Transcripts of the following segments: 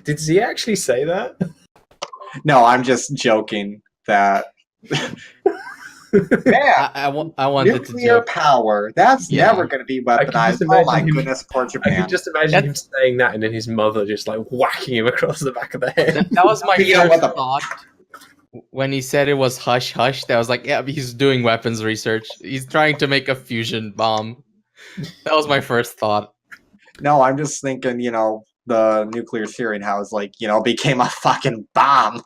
Did Z actually say that? No, I'm just joking that. Man, I wanted to nuclear joke. power. That's Yeah. never going to be weaponized. Oh my goodness, poor I Japan. can just imagine him saying that and then his mother just like whacking him across the back of the head. That was my Yeah, first what the- thought. When he said it was hush hush, that was like, yeah, he's doing weapons research. He's trying to make a fusion bomb. That was my first thought. No, I'm just thinking, the nuclear theory and how it's like, became a fucking bomb.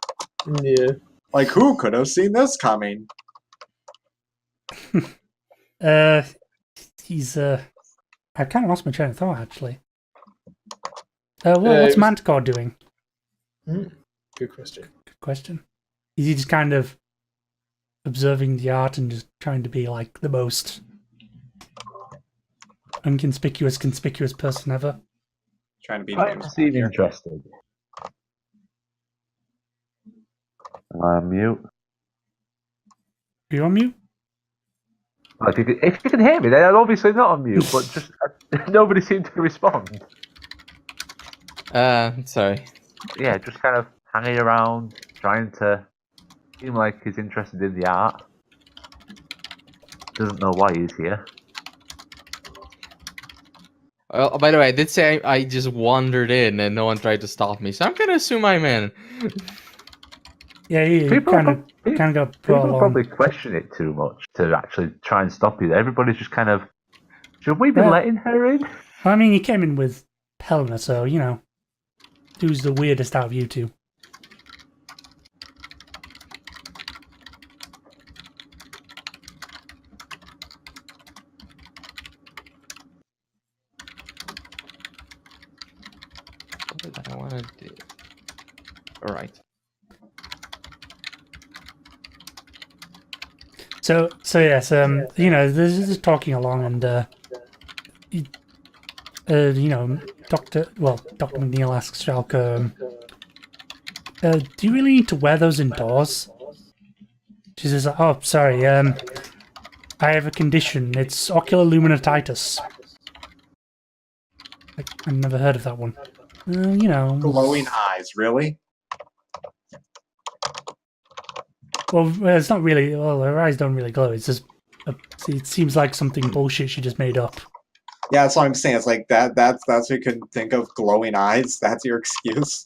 Yeah. Like, who could have seen this coming? He's I kind of lost my train of thought actually. What's Manticore doing? Good question. Good question. Is he just kind of observing the art and just trying to be like the most conspicuous person ever? Trying to be I seem interested. I'm mute. Are you on mute? If you can hear me, then I'm obviously not on mute, but just nobody seemed to respond. Sorry. Yeah, just kind of hanging around, trying to seem like he's interested in the art. Doesn't know why he's here. Well, by the way, I did say I just wandered in and no one tried to stop me, so I'm gonna assume I'm in. Yeah, you kind of got brought People along. probably question it too much to actually try and stop you. Everybody's just kind of, should we be letting her in? I mean, you came in with Helena, so, who's the weirdest out of you two? What did I want to do? Alright. So yes, this is talking along, and Dr. McNeil asks Schalke, do you really need to wear those indoors? She says, oh, sorry, I have a condition. It's ocular luminatitis. I've never heard of that one. Glowing eyes, really? Well, it's not really. Well, her eyes don't really glow. It's just. It seems like something bullshit she just made up. Yeah, that's what I'm saying. It's like that's what you can think of, glowing eyes. That's your excuse,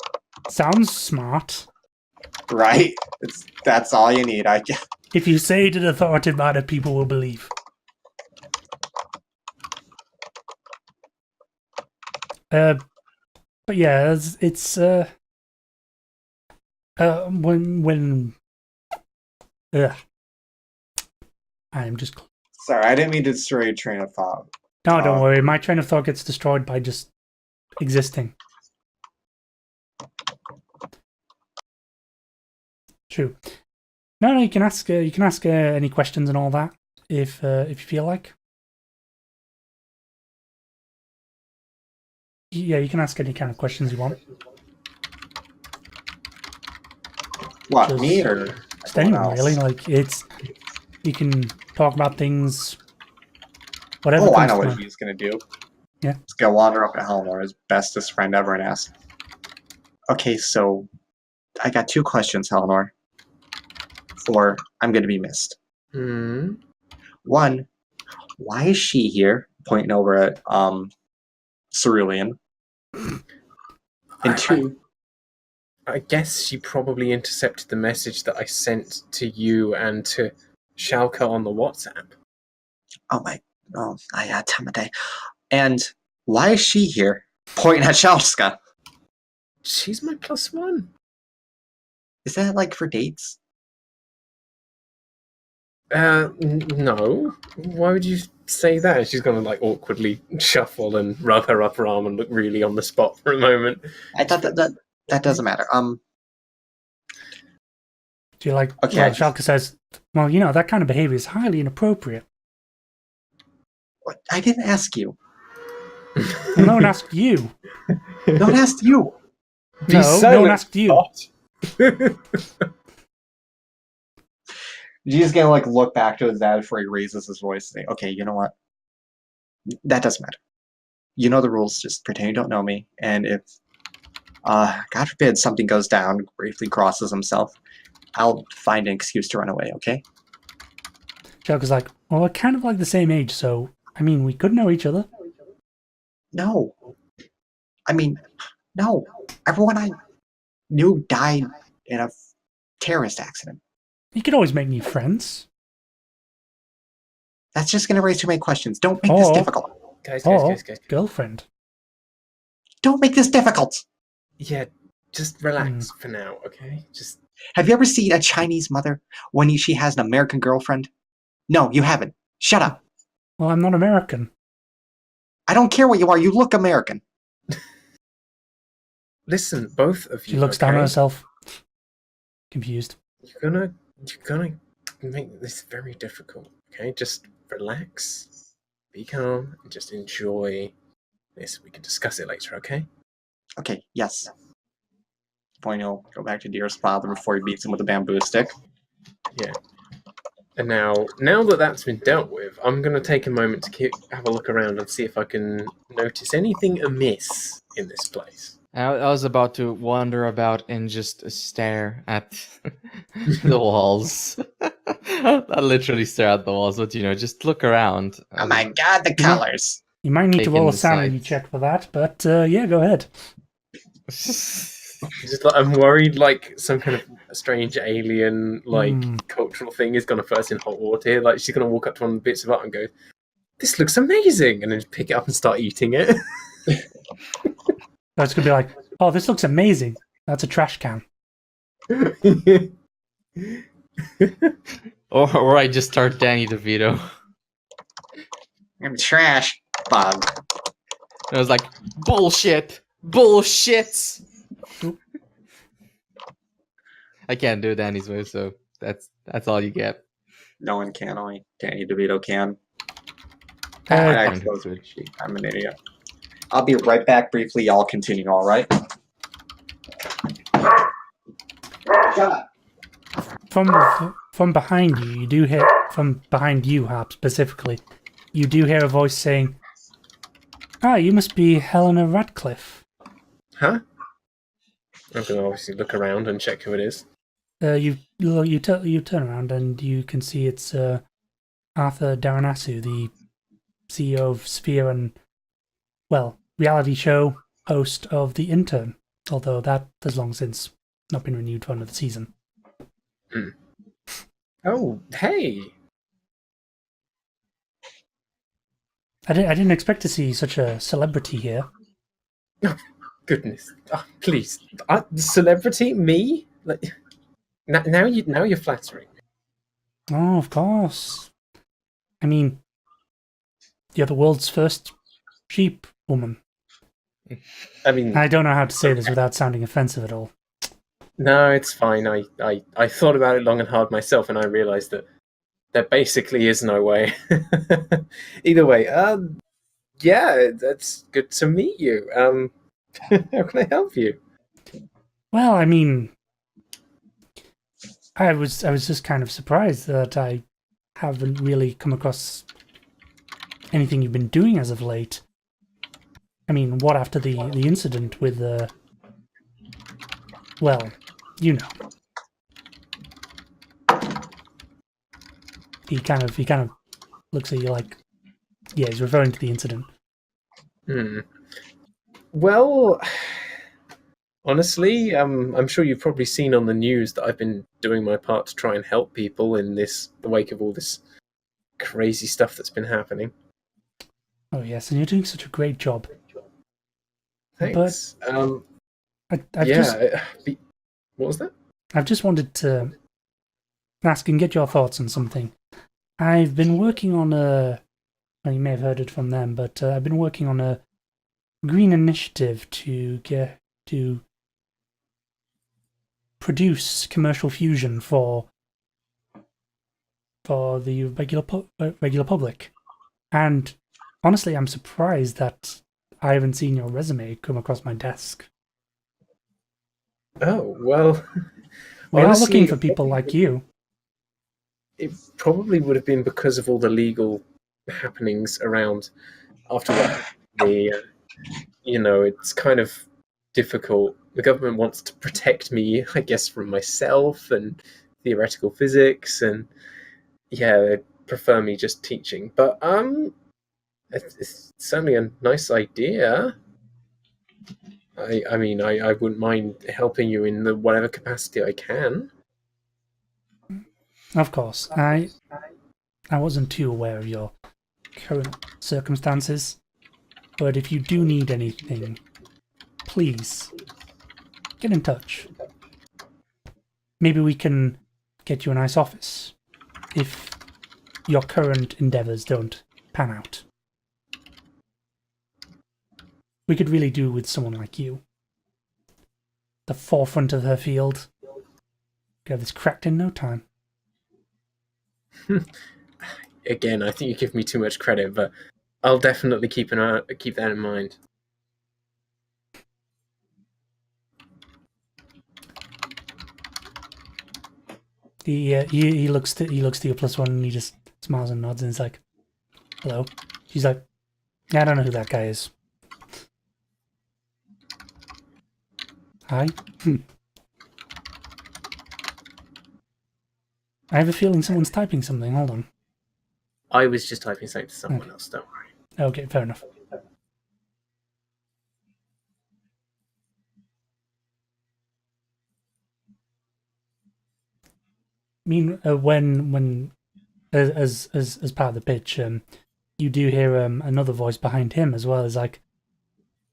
Sounds smart. right? That's all you need, I guess. If you say it in an authoritative manner, people will believe. But yeah, it's when I'm just. Sorry, I didn't mean to destroy your train of thought. No, don't worry. My train of thought gets destroyed by just existing. True. No, you can ask. You can ask any questions and all that if you feel like. Yeah, you can ask any kind of questions you want. What, Just- me or Just anyone, else? really. Like you can talk about things. Whatever. Oh, I comes know to what mind. he's gonna do. Yeah. He's gonna wander up to Helena, his bestest friend ever, and ask, okay, so I got two questions, Helena. Or I'm gonna be missed. One, why is she here? Pointing over at Cerulean. And two, I guess she probably intercepted the message that I sent to you and to Schalke on the WhatsApp. I had time of day. And why is she here? Pointing at Schalke. She's my +1. Is that like for dates? No. Why would you say that? She's gonna like awkwardly shuffle and rub her upper arm and look really on the spot for a moment. I thought that doesn't matter. Do you like? Okay, Well, I just- Schalke says, "Well, that kind of behavior is highly inappropriate." What? I didn't ask you. Well, no one asked you. No one asked you. Be No silent, one asked you. Spot. He's gonna like look back to his dad before he raises his voice and say, okay, you know what? That doesn't matter. You know the rules, just pretend you don't know me, and if God forbid something goes down, briefly crosses himself. I'll find an excuse to run away, okay? Joker's like, well, we're kind of like the same age, so, I mean, we could know each other. No. I mean, no. Everyone I knew died in a terrorist accident. You could always make new friends. That's just going to raise too many questions. Don't make this difficult. Guys. Girlfriend. Don't make this difficult. Yeah, just relax for now, okay? Just Have you ever seen a Chinese mother when she has an American girlfriend? No, you haven't. Shut up. Well, I'm not American. I don't care what you are. You look American. listen, both of you. She looks down at herself, confused. You're gonna make this very difficult, okay? Just relax, be calm, and just enjoy this. We can discuss it later, okay? Okay, yes. Point he'll go back to Deer's father before he beats him with a bamboo stick. Yeah. And now that that's been dealt with, I'm going to take a moment to have a look around and see if I can notice anything amiss in this place. I was about to wander about and just stare at the walls. I literally stare at the walls, but just look around. Oh my god, the colors! You might need to Taking roll a the sanity sights. check for that, but yeah, go ahead. Just I'm worried like some kind of strange alien cultural thing is going to first in hot water here. Like she's going to walk up to one of the bits of art and go, "This looks amazing," and then just pick it up and start eating it. So it's going to be like, oh, this looks amazing. That's a trash can. Or I just start Danny DeVito. I'm trash. Bug. And I was like, bullshit! Bullshit! I can't do Danny's voice, so that's all you get. No one can, only Danny DeVito can. Fine, switch. I'm an idiot. I'll be right back briefly. Y'all continue, alright? Shut up. From behind you, you do hear, from behind you, Harp, specifically, you do hear a voice saying, "Ah, you must be Helena Radcliff." Huh? I'm going to obviously look around and check who it is. You turn around and you can see it's Arthur Daranasu, the CEO of Sphere and, well, reality show host of The Intern, although that has long since not been renewed for another season. Oh, hey! I didn't expect to see such a celebrity here. Oh, goodness. Oh, please. Celebrity? Me? Like, now you're flattering. Oh, of course. I mean, you're the world's first sheep woman. I mean, I don't know how to say this without sounding offensive at all. no, it's fine. I thought about it long and hard myself, and I realized that there basically is no way. Either way, yeah, that's good to meet you. How can I help you? Well, I mean, I was just kind of surprised that I haven't really come across anything you've been doing as of late. I mean, what after the incident with well, you know. He kind of looks at you like, yeah, he's referring to the incident. Well, honestly, I'm sure you've probably seen on the news that I've been doing my part to try and help people in the wake of all this crazy stuff that's been happening. Oh yes, and you're doing such a great job. Thanks. I've what was that? I've just wanted to ask and get your thoughts on something. I've been working on well, you may have heard it from them, but I've been working on a green initiative to produce commercial fusion for the regular public. And honestly, I'm surprised that I haven't seen your resume come across my desk. Oh, well, We are honestly, looking for people like you. It probably would have been because of all the legal happenings around after what it's kind of difficult. The government wants to protect me, I guess, from myself and theoretical physics, and yeah, they prefer me just teaching. But it's certainly a nice idea. I mean, I wouldn't mind helping you in the whatever capacity I can. Of course, I wasn't too aware of your current circumstances, but if you do need anything, please get in touch. Maybe we can get you a nice office if your current endeavors don't pan out. We could really do with someone like you. The forefront of her field. Get this cracked in no time. Again, I think you give me too much credit, but I'll definitely keep that in mind. He looks to your +1 and he just smiles and nods and is like, "Hello." She's like, "Yeah, I don't know who that guy is." Hi. I have a feeling someone's typing something. Hold on. I was just typing something to someone else, don't worry. Okay, fair enough. I mean, when as part of the pitch, you do hear another voice behind him as well as like,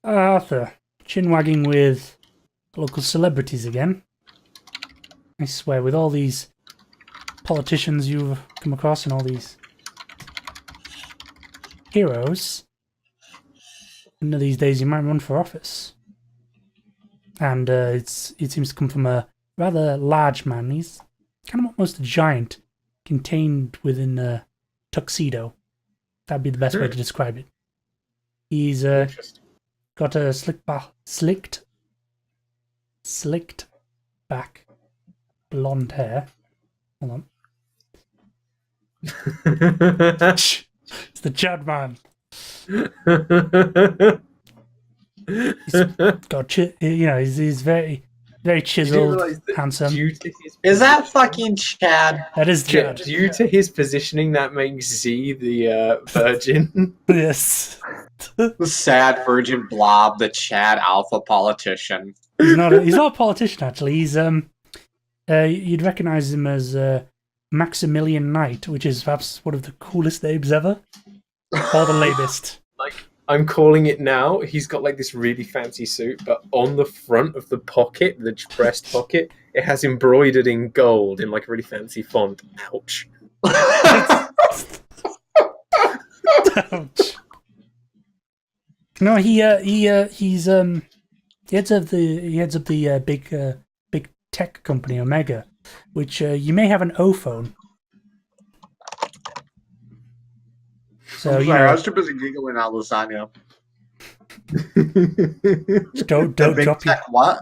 Arthur, chin wagging with local celebrities again. I swear, with all these politicians you've come across and all these heroes, one of these days you might run for office. And it seems to come from a rather large man. He's kind of almost a giant, contained within a tuxedo. That'd be the best way to describe it. He's got a slicked back blonde hair. Hold on. It's the Chad man. He's got, he's very chiseled, handsome. Is that fucking Chad? That is Chad. Due to his positioning, that makes Z the virgin. Yes. The sad virgin blob, the Chad alpha politician. He's not a politician, actually. He's you'd recognize him as Maximilian Knight, which is perhaps one of the coolest names ever, or the lamest. I'm calling it now. He's got like this really fancy suit, but on the front of the pocket, the breast pocket, it has embroidered in gold in like a really fancy font. Ouch. Ouch. No, he's heads up the big tech company Omega, which you may have an O phone. So I'm sorry, I was too busy giggling out lasagna. don't big drop tech what?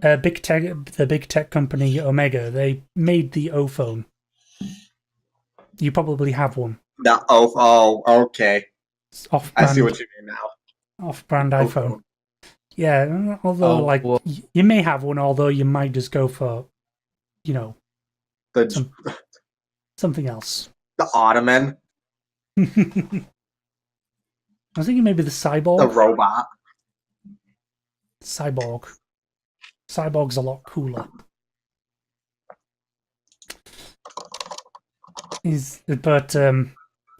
the big tech company Omega. They made the O phone. You probably have one. The okay. It's off-brand, I see what you mean now. Off-brand iPhone. Yeah, although you may have one, although you might just go for, something else. The Ottoman. I was thinking maybe the cyborg. The robot. Cyborg. Cyborg's a lot cooler. But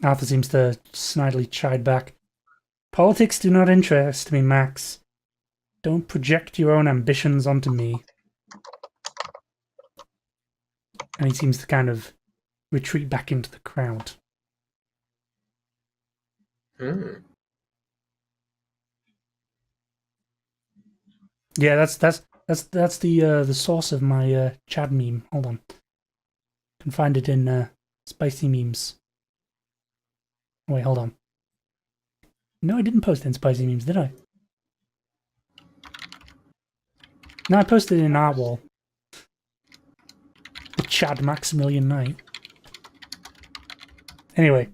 Arthur seems to snidely chide back. Politics do not interest me, Max. Don't project your own ambitions onto me. And he seems to kind of retreat back into the crowd. Yeah, that's the source of my Chad meme. Hold on, can find it in spicy memes. Wait, hold on. No, I didn't post it in spicy memes, did I? No, I posted it in Artwall. The Chad Maximilian Knight. Anyway.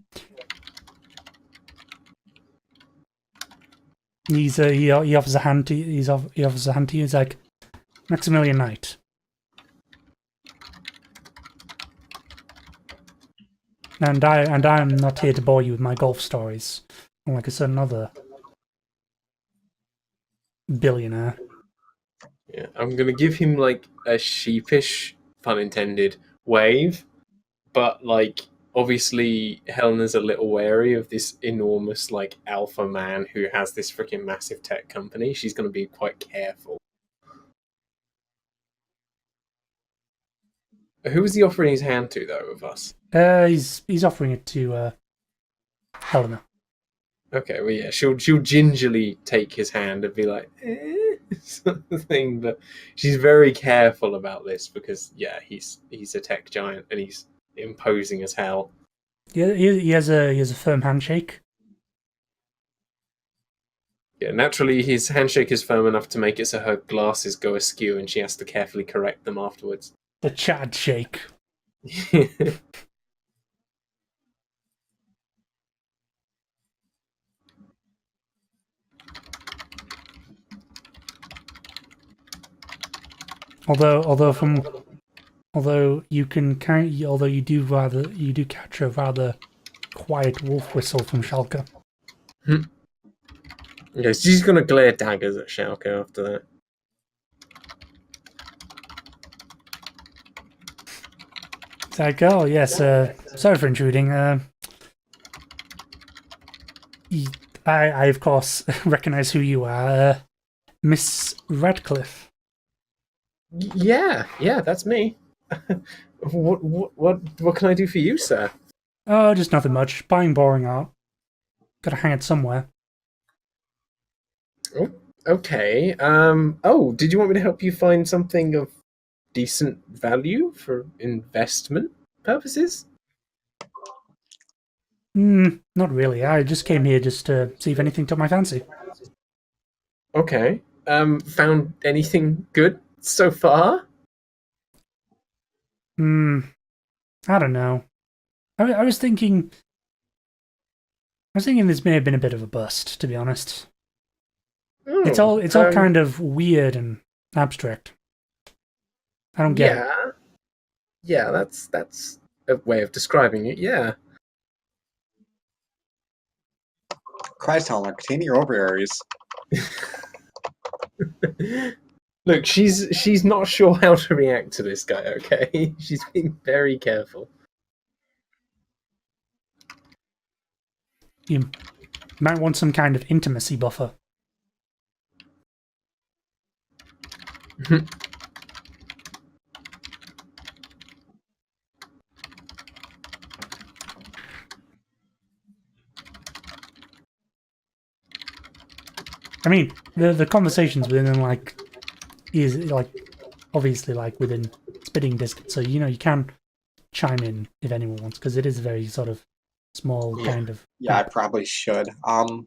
he offers a hand to you. He offers a hand to you. He's like, Maximilian Knight. And I'm not here to bore you with my golf stories, unlike a certain other billionaire. Yeah, I'm gonna give him like a sheepish, pun intended, wave, but like obviously Helena's a little wary of this enormous like alpha man who has this freaking massive tech company. She's gonna be quite careful. Who was he offering his hand to though of us? He's offering it to Helena. Okay, well yeah, she'll gingerly take his hand and be like, sort of thing, but she's very careful about this because yeah, he's a tech giant and he's imposing as hell. Yeah, he has a firm handshake. Yeah, naturally his handshake is firm enough to make it so her glasses go askew and she has to carefully correct them afterwards. The Chad shake. Although you do catch a rather quiet wolf whistle from Schalke. Okay, so she's gonna glare daggers at Schalke after that. It's like, oh yes, sorry for intruding. I of course recognize who you are, Miss Radcliff. Yeah, that's me. What can I do for you, sir? Oh, just nothing much. Buying boring art. Gotta hang it somewhere. Oh, okay. Oh, did you want me to help you find something of decent value for investment purposes? Not really. I just came here just to see if anything took my fancy. Okay. Found anything good so far? I don't know. I was thinking this may have been a bit of a bust, to be honest. It's all kind of weird and abstract. I don't get it. Yeah, that's a way of describing it, yeah. Christ, Helena, contain your ovaries. Look, she's not sure how to react to this guy, okay? She's being very careful. You might want some kind of intimacy buffer. I mean, the conversations within like is like obviously like within spitting distance, so you know you can chime in if anyone wants because it is a very sort of small kind of. Yeah, I probably should. You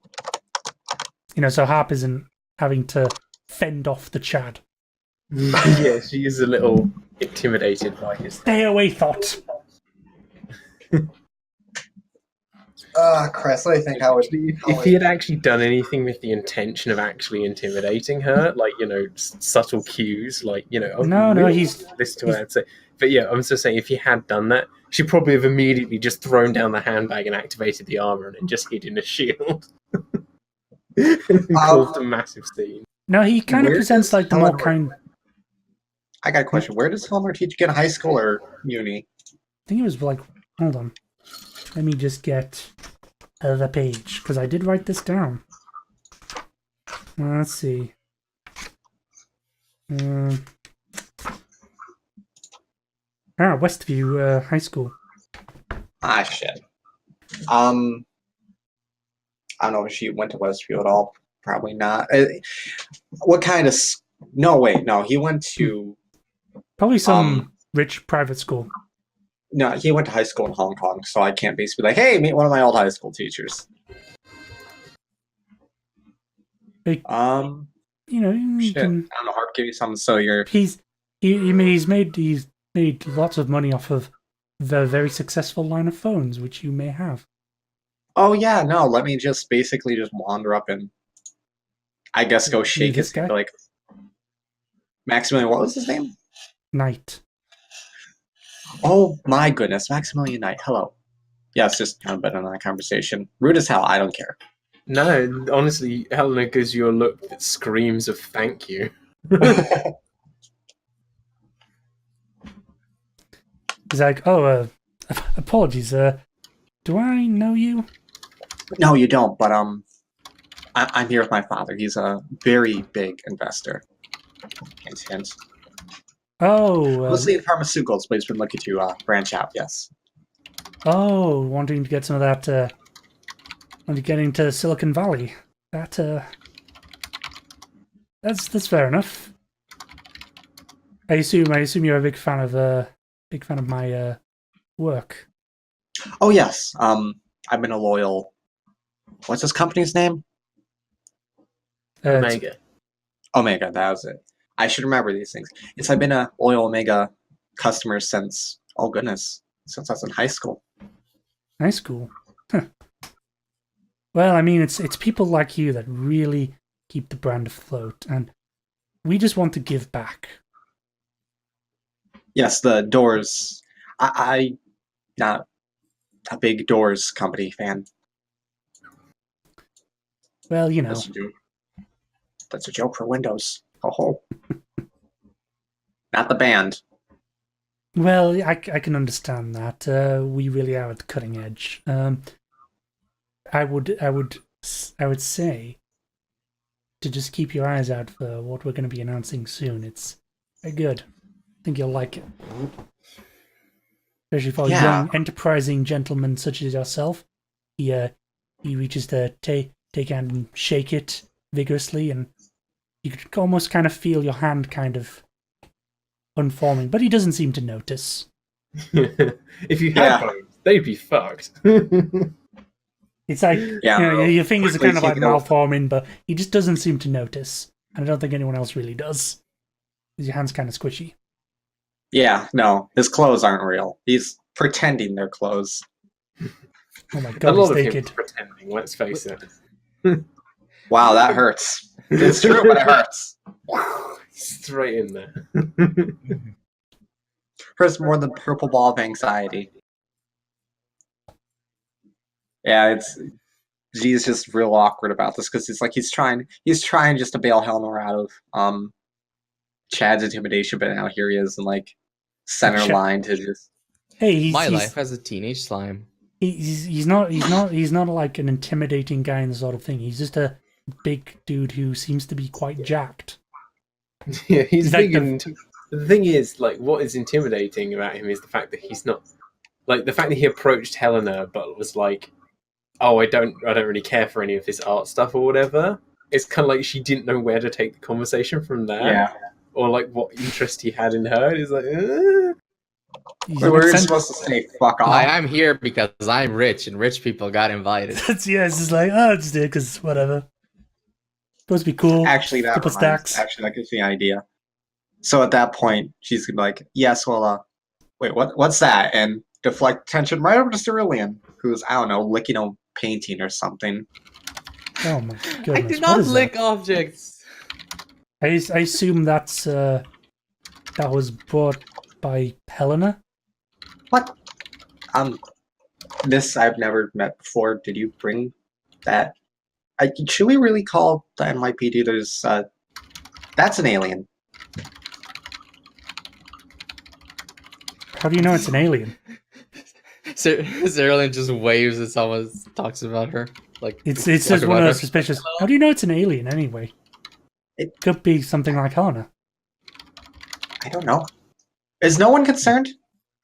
know, so Harp isn't having to fend off the Chad. Yeah, she is a little intimidated by his. Stay away, Thought. Chris, I think I would. If he had actually done anything with the intention of actually intimidating her, like, you know, subtle cues, like, you know, no, he's this to her and say. But yeah, I'm just saying, if he had done that, she'd probably have immediately just thrown down the handbag and activated the armor and then just hid in a shield. And caused a massive scene. No, he kind of presents like the more kind. I got a question. Where does Helmer teach again? High school or uni? I think it was like, hold on. Let me just get the page, because I did write this down. Let's see. Westview High School. Ah, shit. I don't know if she went to Westview at all. Probably not. What kind of... No, wait, no. He went to... Probably some rich private school. No, he went to high school in Hong Kong, so I can't basically be like, hey, meet one of my old high school teachers. You know, shit. I don't know, Harp, give you something so you're... He's made lots of money off of the very successful line of phones, which you may have. Oh, yeah, no, let me just basically just wander up and I guess go shake this his guy? like Maximilian. What was his name? Knight. Oh my goodness, Maximilian Knight. Hello. Yes, just kind of been in that conversation. Rude as hell. I don't care. No, honestly, Helena gives you a look that screams of thank you. He's like, oh, apologies, do I know you? No, you don't. But I'm here with my father. He's a very big investor. Hint, hint. Oh, Mostly in pharmaceuticals, but he's been looking to branch out. Yes. oh, wanting to get some of that, wanting to get into Silicon Valley. That's fair enough. I assume you're a big fan of my work. Oh yes. I've been a loyal. What's this company's name? Omega. Omega. That was it. I should remember these things. I've been a loyal Omega customer since. Oh goodness, since I was in high school. High school. Huh. Well, I mean, it's people like you that really keep the brand afloat, and we just want to give back. Yes, the Doors. I not a big Doors company fan. Well, you know. That's a joke for Windows. Oh, not the band. Well, I can understand that. We really are at the cutting edge. I would say to just keep your eyes out for what we're going to be announcing soon. It's very good. I think you'll like it, especially for a young, enterprising gentleman such as yourself. He reaches to take and shake it vigorously, and you could almost kind of feel your hand kind of unforming, but he doesn't seem to notice. If you had bones, they'd be fucked. It's like, your fingers are kind of like malforming, but he just doesn't seem to notice. And I don't think anyone else really does. Because your hand's kind of squishy. Yeah, no, his clothes aren't real. He's pretending they're clothes. Oh my god, a lot he's of him naked. pretending, let's face it. Wow, that hurts. It's true, but it hurts. Straight in there. Hurts more than purple ball of anxiety. Yeah, G's just real awkward about this because it's like he's trying just to bail Helena out of Chad's intimidation, but now here he is in like center line to just. Hey, he's life as a teenage slime. He's not like an intimidating guy and the sort of thing. He's just a big dude who seems to be quite jacked. Yeah, he's like big. The thing is, like, what is intimidating about him is the fact that he's not, like, the fact that he approached Helena but was like, "Oh, I don't really care for any of this art stuff or whatever." It's kind of like she didn't know where to take the conversation from there, Yeah. or like what interest he had in her. It's like, We're supposed to say fuck off. I'm here because I'm rich, and rich people got invited. It's just like, oh, it's there because whatever. Supposed to be cool. Actually, that couple reminds, stacks. actually that gives me an idea. So at that point, she's gonna be like, "Yes, well, wait, what's that?" And deflect attention right over to Cerulean, who's I don't know, licking a painting or something. Oh my goodness! I do not lick objects. I assume that's that was brought by Helena. What? This I've never met before. Did you bring that? Should we really call the NYPD? That's an alien. How do you know it's an alien? Cerulean just waves as someone talks about her. Like it's just one of those suspicious. How do you know it's an alien anyway? It could be something like Helena. I don't know. Is no one concerned?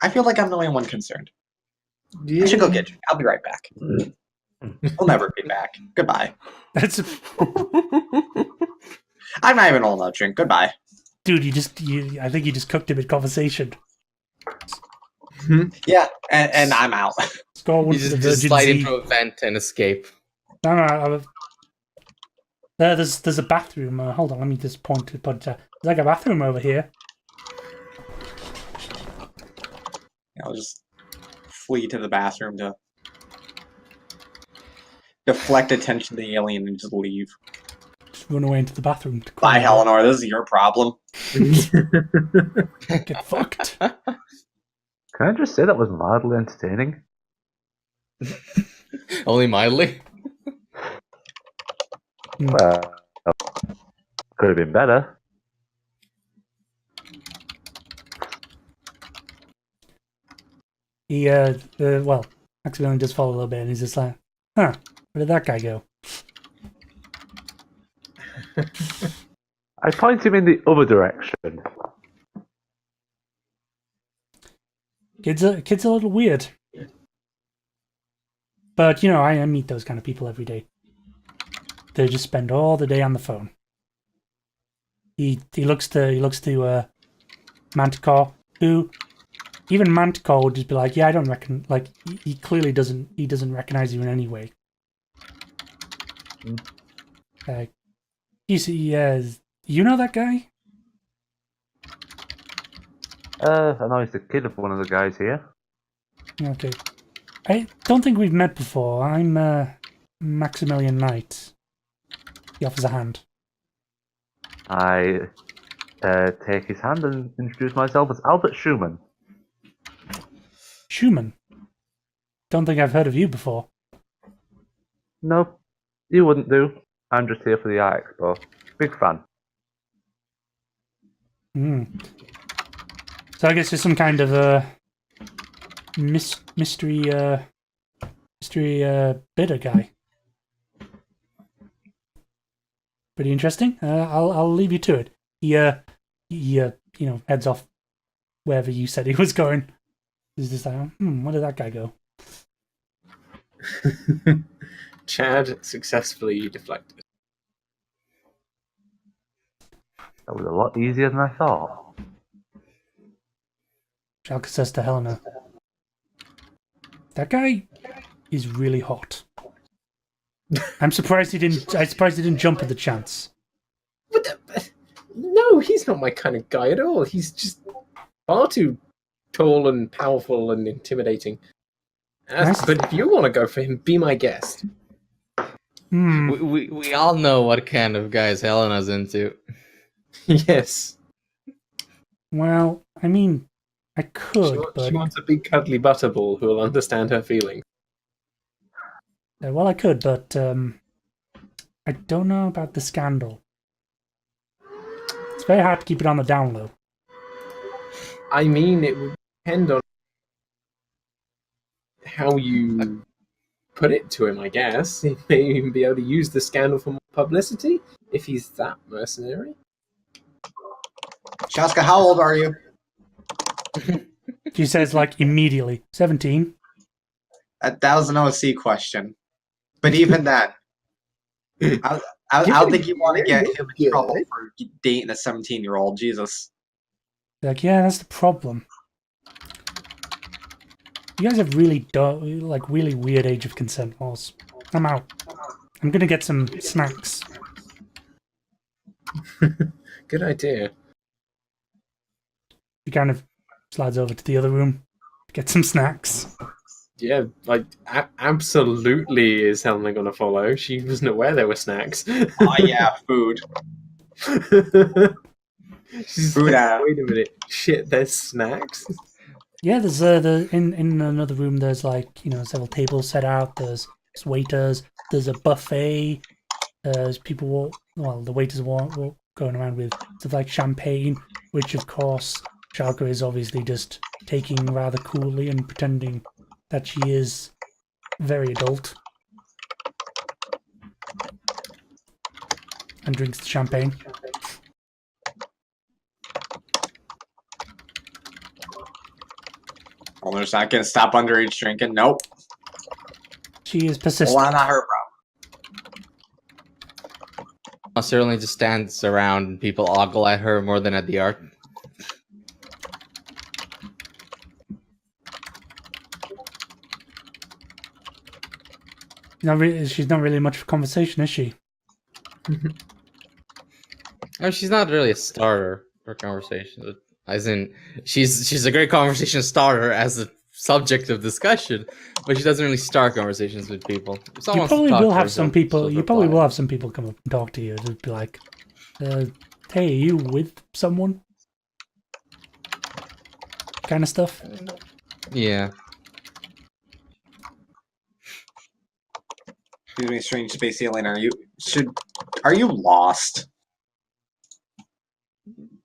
I feel like I'm the only one concerned. Yeah. I should go get you. I'll be right back. We'll never be back. Goodbye. That's. I'm not even old enough to drink. Goodbye. Dude, I think you just cooked him in conversation. Yeah, and I'm out. You just slide into a vent and escape. No. There's a bathroom. Hold on, let me just point to there's like a bathroom over here. I'll just flee to the bathroom to deflect attention to the alien and just leave. run away into the bathroom. To Bye, cry. Eleanor. This is your problem. Get fucked. Can I just say that was mildly entertaining? Only mildly. Well, could have been better. He, well, accidentally just fall a little bit, and he's just like, huh, where did that guy go? I point him in the other direction. Kid's a little weird. But, you know, I meet those kind of people every day. They just spend all the day on the phone. He looks to Manticore, who even Manticore would just be like, yeah, I don't reckon, like, he clearly doesn't recognize you in any way. You know that guy? I know he's the kid of one of the guys here. Okay. I don't think we've met before. I'm Maximilian Knight. He offers a hand. I take his hand and introduce myself as Albert Schumann. Schumann? Don't think I've heard of you before. No, you wouldn't do. I'm just here for the art expo. Big fan. So I guess you're some kind of mystery bidder guy. Pretty interesting. I'll leave you to it. He heads off wherever you said he was going. He's just like, where did that guy go? Chad successfully deflected. That was a lot easier than I thought. Schalke says to Helena, that guy is really hot. I'm surprised he didn't jump at the chance. No, he's not my kind of guy at all. He's just far too tall and powerful and intimidating. But if you want to go for him, be my guest. We all know what kind of guys Helena's into. Yes. Well, I mean, I could, She wants a big cuddly butterball who will understand her feelings. Well, I could, but I don't know about the scandal. It's very hard to keep it on the down low. I mean, it would depend on how you put it to him, I guess. He may even be able to use the scandal for more publicity, if he's that mercenary. Shaska, how old are you? She says, like, immediately. 17. That was an OC question. But even then, I don't think you want to get him in trouble for dating a 17-year-old. Jesus. Like, yeah, that's the problem. You guys have really really weird age of consent laws. I'm out. I'm gonna get some snacks. Good idea. He kind of slides over to the other room to get some snacks. Yeah, like, absolutely is Helena going to follow. She wasn't aware there were snacks. Oh, yeah, food. She's Food like, out. wait a minute. Shit, there's snacks? Yeah, there's in another room. There's several tables set out. There's waiters. There's a buffet. There's people. The waiters are going around with stuff like champagne, which of course Schalke is obviously just taking rather coolly and pretending that she is very adult and drinks the champagne. Well, there's not going to stop underage drinking. Nope. She is persistent. Well, not her problem. Certainly just stands around and people ogle at her more than at the art. She's not really much of a conversation, is she? Oh, she's not really a starter for conversation. As in, she's a great conversation starter as a subject of discussion, but she doesn't really start conversations with people. If someone You wants to probably talk will to her, have some she'll- people. she'll You probably reply. will have some people come up and talk to you. Just be like, "Hey, are you with someone?" Kind of stuff. Yeah. Excuse me, strange space alien. Are you lost?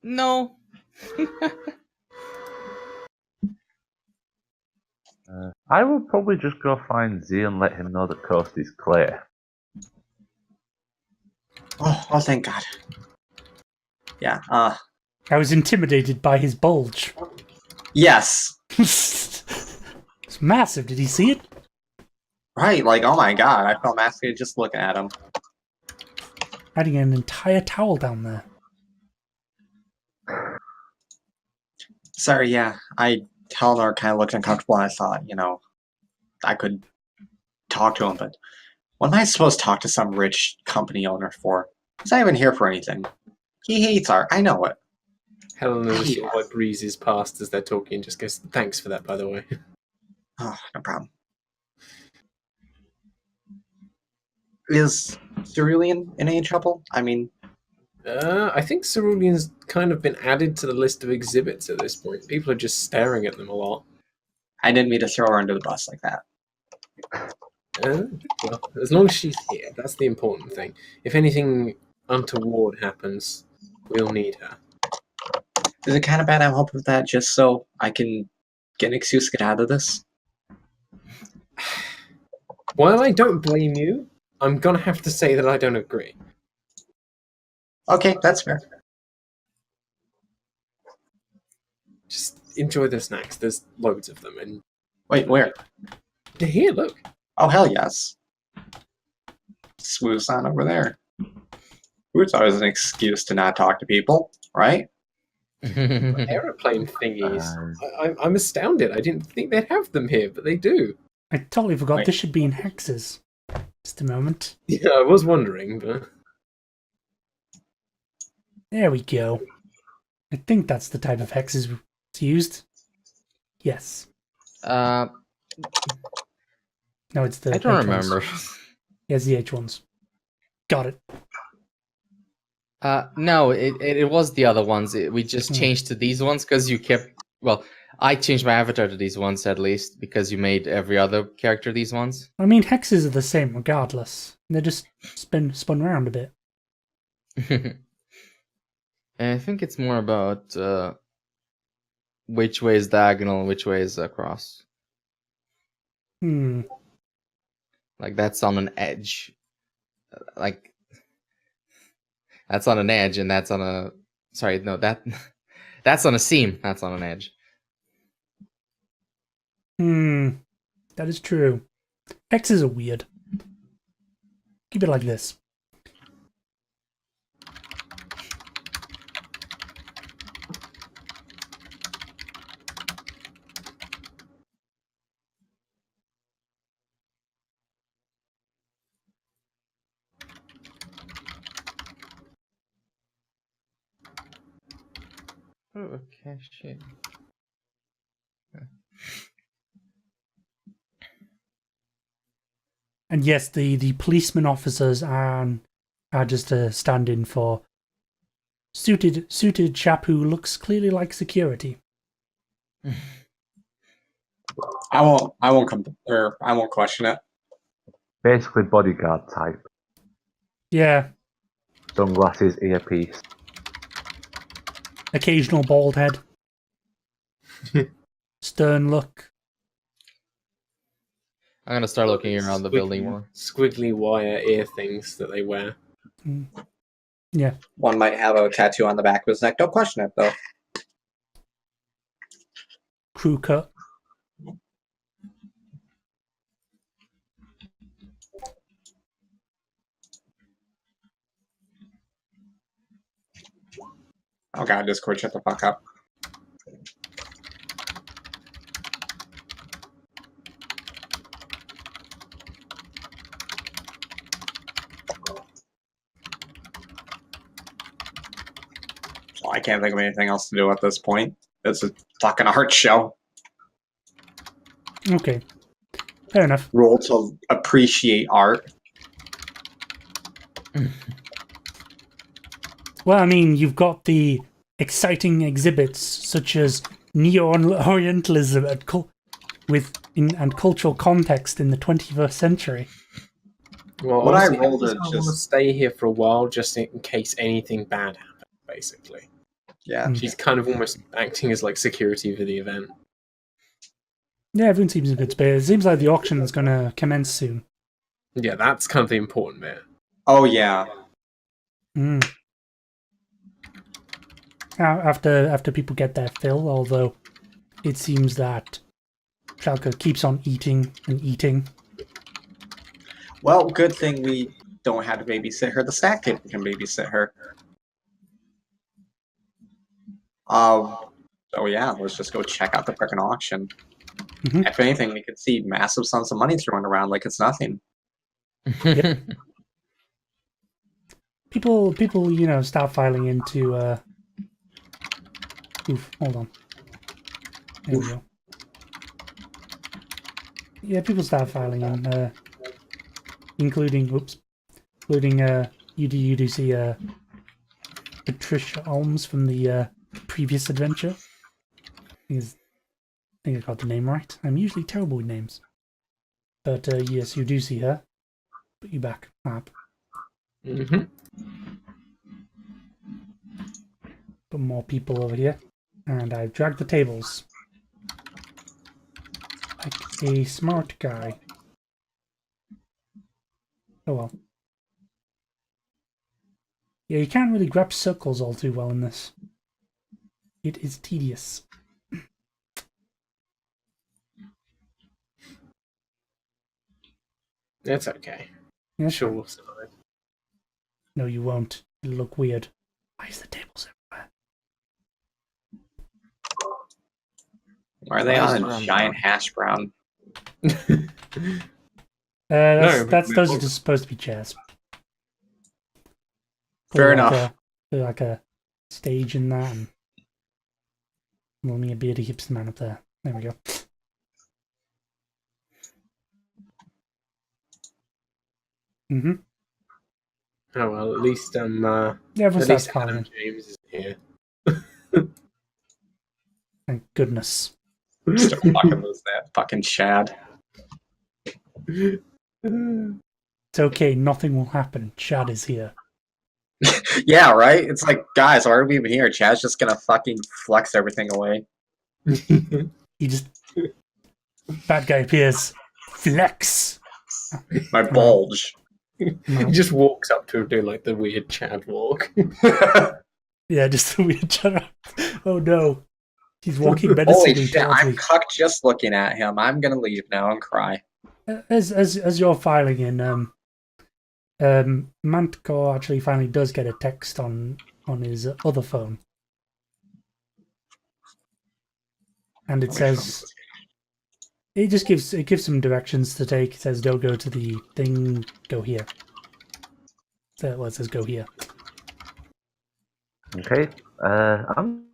No. I will probably just go find Z and let him know the coast is clear. Oh, thank God. Yeah. I was intimidated by his bulge. Yes. It's massive. Did he see it? Right. Like, oh my God, I felt massive just looking at him. Hiding an entire towel down there. Sorry. Yeah. Helena kind of looked uncomfortable, and I thought, I could talk to him, but what am I supposed to talk to some rich company owner for? He's not even here for anything. He hates art. I know it. Helena just sort of like breezes past as they're talking and just goes, "Thanks for that, by the way." Oh, no problem. Is Cerulean in any trouble? I mean, I think Cerulean's kind of been added to the list of exhibits at this point. People are just staring at them a lot. I didn't mean to throw her under the bus like that. Well, as long as she's here, that's the important thing. If anything untoward happens, we'll need her. Is it kind of bad I'm hoping for that just so I can get an excuse to get out of this? While I don't blame you, I'm gonna have to say that I don't agree. Okay, that's fair. Just enjoy the snacks. There's loads of them, and Wait, where? here, look. Oh, hell yes. Smooth on over there. It's always an excuse to not talk to people, right? Aeroplane thingies. I'm astounded. I didn't think they'd have them here, but they do. I totally forgot Wait. this should be in hexes. Just a moment. Yeah, I was wondering, but There we go. I think that's the type of hexes it's used. Yes. I No, it's the don't H ones. remember. Yes, the H ones. Got it. No, it was the other ones. We just changed to these ones because you kept. Well, I changed my avatar to these ones at least because you made every other character these ones. I mean, hexes are the same regardless. They're just spun around a bit. And I think it's more about which way is diagonal, which way is across. Hmm. Like that's on an edge. Like that's on an edge, and that's on a. Sorry, no, that's on a seam. That's on an edge. That is true. Hexes are weird. Keep it like this. Oh, okay, shit. And yes, the policeman officers are just a stand-in for suited chap who looks clearly like security. I won't question it. Basically, bodyguard type. Yeah, Sunglasses, earpiece. occasional bald head. Stern look. I'm gonna start looking around the building more. Squiggly wire ear things that they wear. Yeah. One might have a tattoo on the back of his neck. Don't question it, though. Crew cut. Oh god, Discord, shut the fuck up. Well, I can't think of anything else to do at this point. It's a fucking art show. Okay. Fair enough. Roll to appreciate art. Well, I mean, you've got the exciting exhibits such as Neo-Orientalism and cultural context in the 21st century. Well, What I honestly, rolled I is want to just- stay here for a while, just in case anything bad happens. Basically, Yeah. she's kind of almost acting as like security for the event. Yeah, everyone seems in good space. It seems like the auction's going to commence soon. Yeah, that's kind of the important bit. Oh yeah. Mm. After people get their fill, although it seems that Schalke keeps on eating and eating. Well, good thing we don't have to babysit her. The stack table can babysit her. Oh yeah, let's just go check out the frickin' auction. Mhm. If anything, we could see massive sums of money thrown around like it's nothing. People, start filing into. Oof, hold on. There we go. Yeah, people start filing in, including you do see Patricia Olms from the previous adventure. I think I got the name right. I'm usually terrible with names. But yes, you do see her. Put you back up. Mm-hmm. Put more people over here. And I've dragged the tables. Like a smart guy. Oh well. Yeah, you can't really grab circles all too well in this. It is tedious. It's okay. Yeah, Sure, we'll survive. No, you won't. It'll look weird. Why is the tables everywhere? Why are they Hash on a brown. giant hash brown? Those are just supposed to be chairs. Fair Put enough. like a stage in that, and let me a beardy hipster man up there. There we go. Mm-hmm. Oh well, at least Yeah, at everyone starts least filing Adam in. James is here. Thank goodness. Still fucking lose that fucking Chad. It's okay, nothing will happen. Chad is here. Yeah, right? It's like, guys, why are we even here? Chad's just gonna fucking flex everything away. He just... Bad guy appears. Flex! My bulge. He just walks up to her doing like the weird Chad walk. Yeah, just a weird Chad. Oh no. He's walking Holy menacingly shit, towards I'm me. cucked just looking at him. I'm gonna leave now and cry. As you're filing in, Manticore actually finally does get a text on his other phone, and it says it gives some directions to take. It says don't go to the thing, go here. So it says go here. Okay. I'm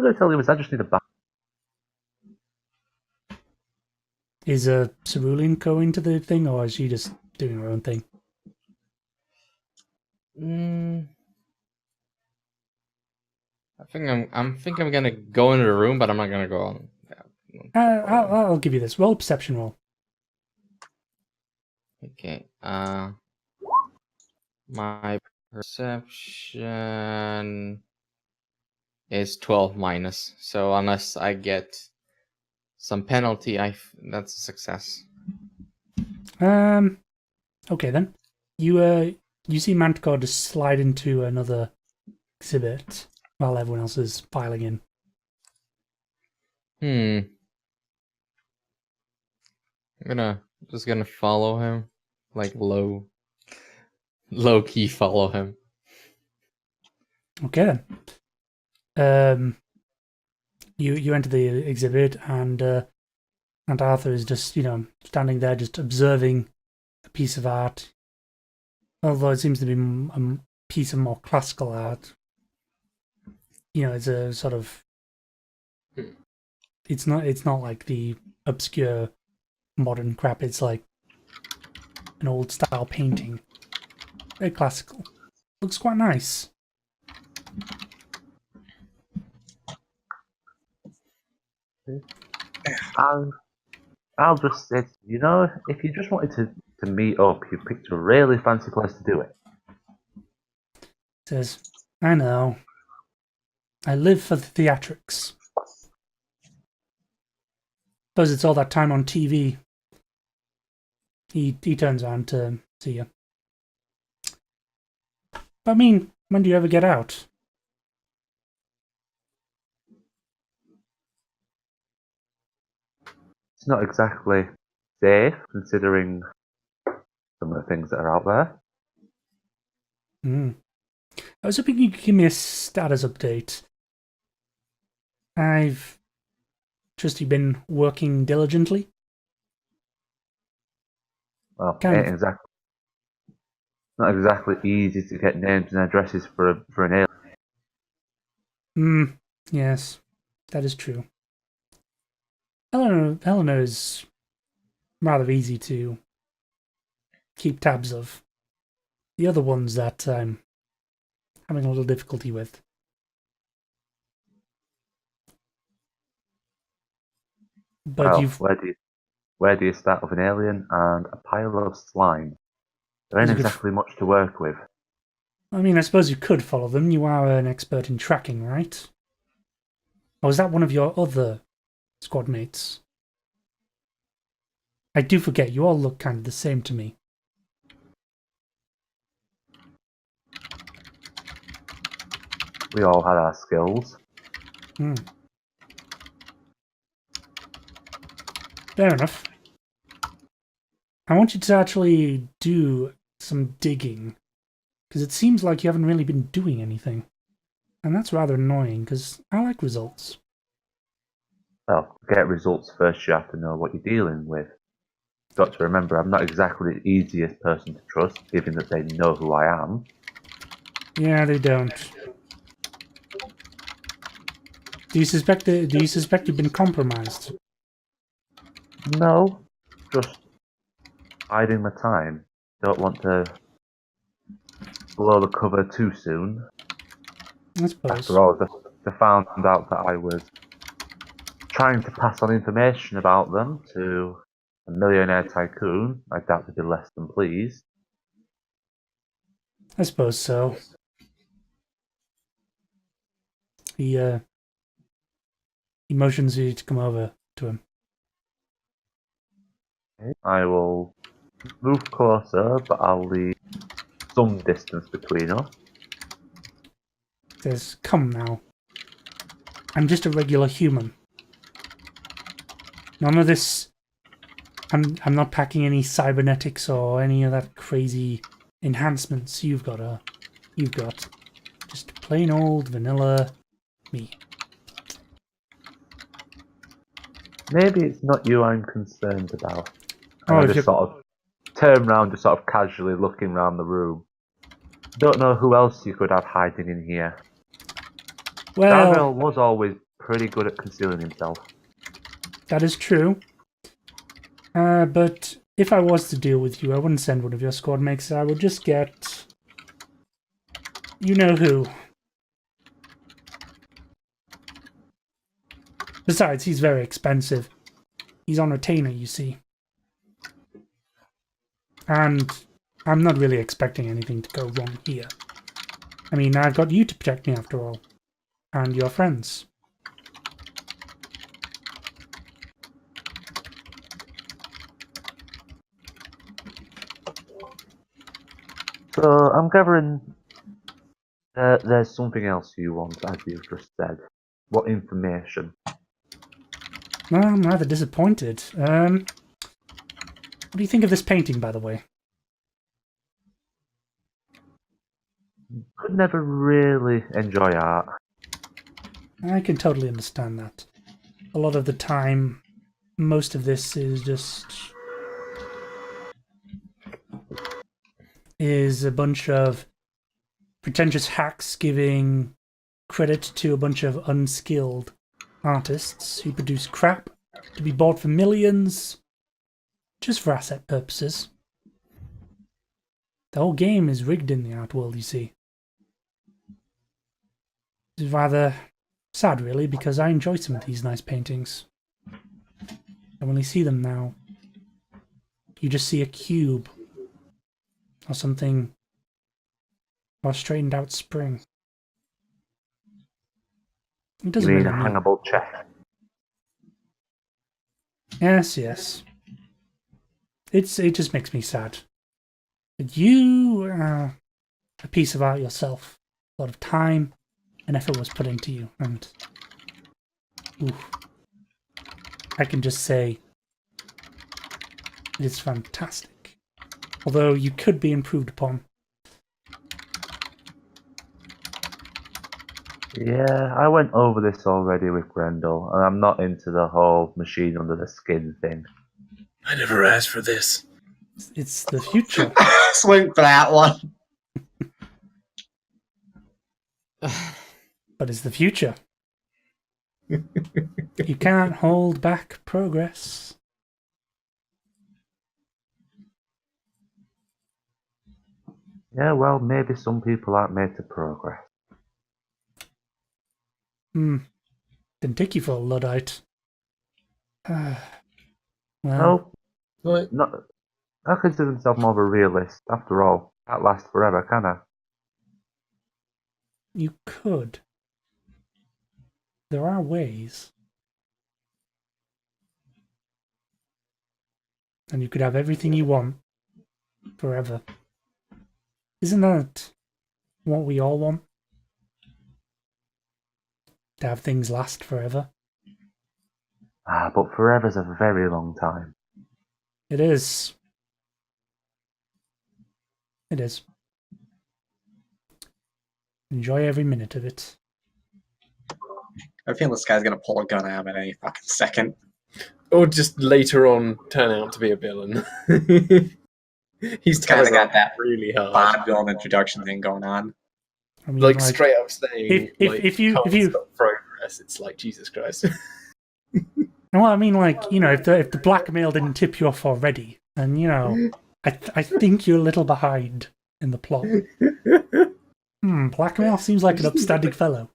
going to tell you, I just need a bath. Is Cerulean going to the thing, or is she just doing her own thing? I think I'm gonna go into the room, but I'm not gonna go on. I'll give you this. Roll perception roll. Okay. My perception is 12 minus. So unless I get some penalty, that's a success. Okay then. You see Manticore just slide into another exhibit while everyone else is filing in. I'm just gonna follow him, like low key follow him. Okay then. You enter the exhibit, and Arthur is just standing there just observing a piece of art, although it seems to be a piece of more classical art. It's a sort of it's not like the obscure modern crap. It's like an old style painting. Very classical. Looks quite nice. I'll just say, if you just wanted to meet up, you picked a really fancy place to do it. Says, I know. I live for the theatrics. Suppose it's all that time on TV. He turns around to see you. I mean, when do you ever get out? It's not exactly safe, considering some of the things that are out there. I was hoping you could give me a status update. I've just been working diligently. Well, Kind ain't of. not exactly easy to get names and addresses for an alien. Yes, that is true. Helena is rather easy to keep tabs of. The other ones that I'm having a little difficulty with. But Well, you've... where do you start with an alien and a pile of slime? There ain't exactly much to work with. I mean, I suppose you could follow them. You are an expert in tracking, right? Or is that one of your other squad mates? I do forget, you all look kind of the same to me. We all had our skills. Fair enough. I want you to actually do some digging, because it seems like you haven't really been doing anything. And that's rather annoying, because I like results. Well, to get results first, you have to know what you're dealing with. You've got to remember, I'm not exactly the easiest person to trust, given that they know who I am. Yeah, they don't. Do you suspect you've been compromised? No, just biding my time. Don't want to blow the cover too soon. I suppose. After all, they found out that I was trying to pass on information about them to a millionaire tycoon. I doubt they'd be less than pleased. I suppose so. He motions you to come over to him. I will move closer, but I'll leave some distance between us. Says, come now. I'm just a regular human. None of this... I'm not packing any cybernetics or any of that crazy enhancements you've got. Just plain old vanilla me. Maybe it's not you I'm concerned about. Oh, I just sort of turn around, just sort of casually looking around the room. Don't know who else you could have hiding in here. well, Darrell was always pretty good at concealing himself. that is true. But if I was to deal with you, I wouldn't send one of your squad mates. I would just get... you know who. Besides, he's very expensive. He's on retainer, you see. And I'm not really expecting anything to go wrong here. I mean, I've got you to protect me after all. And your friends. So I'm gathering there's something else you want, as you've just said. What information? Well, I'm rather disappointed. What do you think of this painting, by the way? Could never really enjoy art. I can totally understand that. A lot of the time, most of this is just... is a bunch of pretentious hacks giving credit to a bunch of unskilled artists who produce crap to be bought for millions just for asset purposes. The whole game is rigged in the art world, you see. It's rather sad, really, because I enjoy some of these nice paintings. And when you see them now, you just see a cube or something, or a straightened out spring. It You doesn't mean really a mean. hangable chest? Yes, yes. It just makes me sad. But you are a piece of art yourself. A lot of time and effort was put into you, and oof, I can just say it is fantastic. Although you could be improved upon. Yeah, I went over this already with Grendel, and I'm not into the whole machine under the skin thing. I never asked for this. It's the future. Swing for that one. But it's the future. You can't hold back progress. Yeah, well, maybe some people aren't made to progress. Didn't take you for a Luddite. Well, No, What? not. I consider myself more of a realist. After all, can't last forever, can I? you could. There are ways. And you could have everything you want forever. Isn't that what we all want? To have things last forever? Ah, but forever's a very long time. It is. It is. Enjoy every minute of it. I feel this guy's gonna pull a gun out at any fucking second. Or just later on turn out to be a villain. He's Kinda kind got that really hard. Bond villain introduction thing going on. I mean, Like straight up saying, if you stop progress. It's like Jesus Christ. well, I mean, like, you know, if the blackmail didn't tip you off already, then, you know, I think you're a little behind in the plot. Blackmail seems like an upstanding fellow.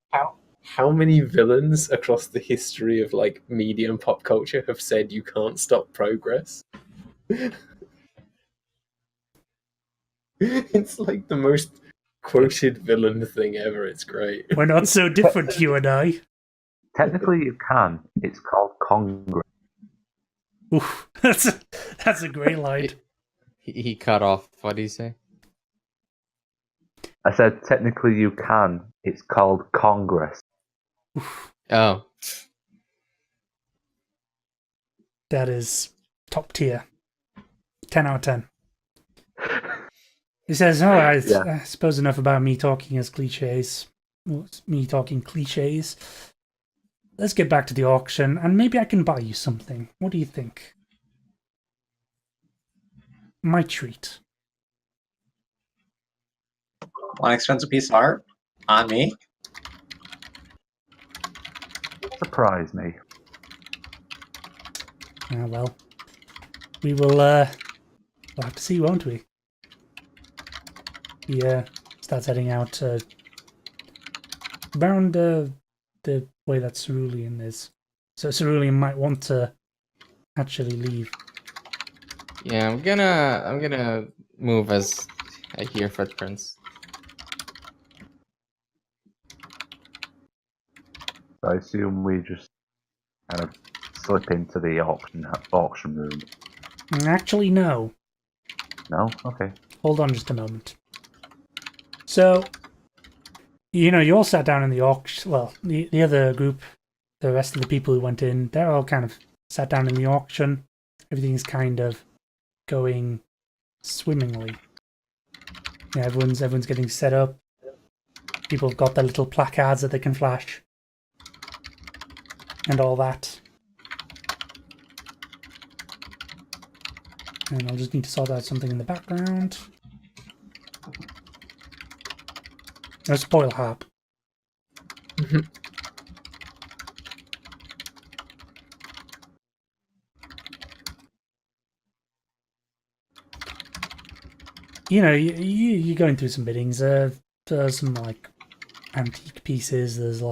How many villains across the history of like media and pop culture have said you can't stop progress? It's like the most quoted villain thing ever. It's great. We're not so different, you and I. Technically, you can. It's called Congress. Oof, that's a great line. He cut off. What did he say? I said, technically, you can. It's called Congress. Oh, That is top tier. 10 out of 10. He says, oh, I suppose enough about me talking as cliches. Well, me talking cliches. Let's get back to the auction, and maybe I can buy you something. What do you think? My treat. One expensive piece of art? On me? Surprise me. Ah, well. We will, we'll have to see, won't we? He, starts heading out, around, the way that Cerulean is. So Cerulean might want to actually leave. yeah. I'm gonna move as I hear footprints. I assume we just kind of slip into the auction room. Actually, no. No? Okay. Hold on just a moment. So, you know, you all sat down in the auction. Well, the other group, the rest of the people who went in, they're all kind of sat down in the auction. Everything's kind of going swimmingly. Yeah, everyone's getting set up. People have got their little placards that they can flash. And all that. And I'll just need to sort out something in the background. No spoil harp. you're going through some biddings. There's some like antique pieces. There's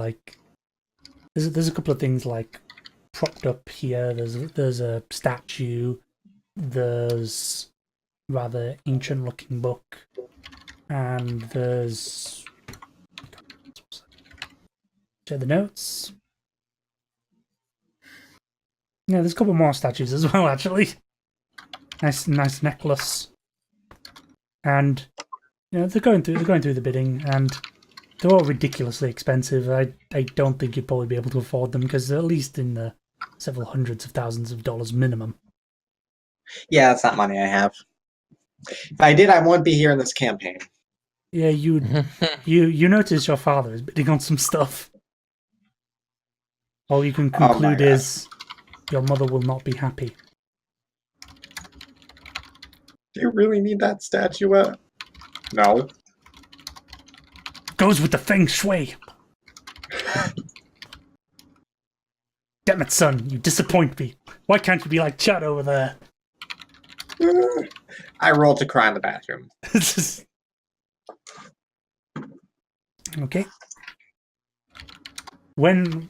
a couple of things like propped up here. There's a statue. There's rather ancient looking book, and there's check the notes. Yeah, there's a couple more statues as well, actually. Nice necklace. And they're going through the bidding, and they're all ridiculously expensive. I don't think you'd probably be able to afford them because they're at least in the several hundreds of thousands of dollars minimum. Yeah, that's not money I have. If I did, I wouldn't be here in this campaign. Yeah, you notice your father is bidding on some stuff. All you can conclude is your mother will not be happy. Do you really need that statuette? No. Goes with the feng shui. Damn it, son, you disappoint me. Why can't you be like Chad over there? I rolled to cry in the bathroom. Okay. When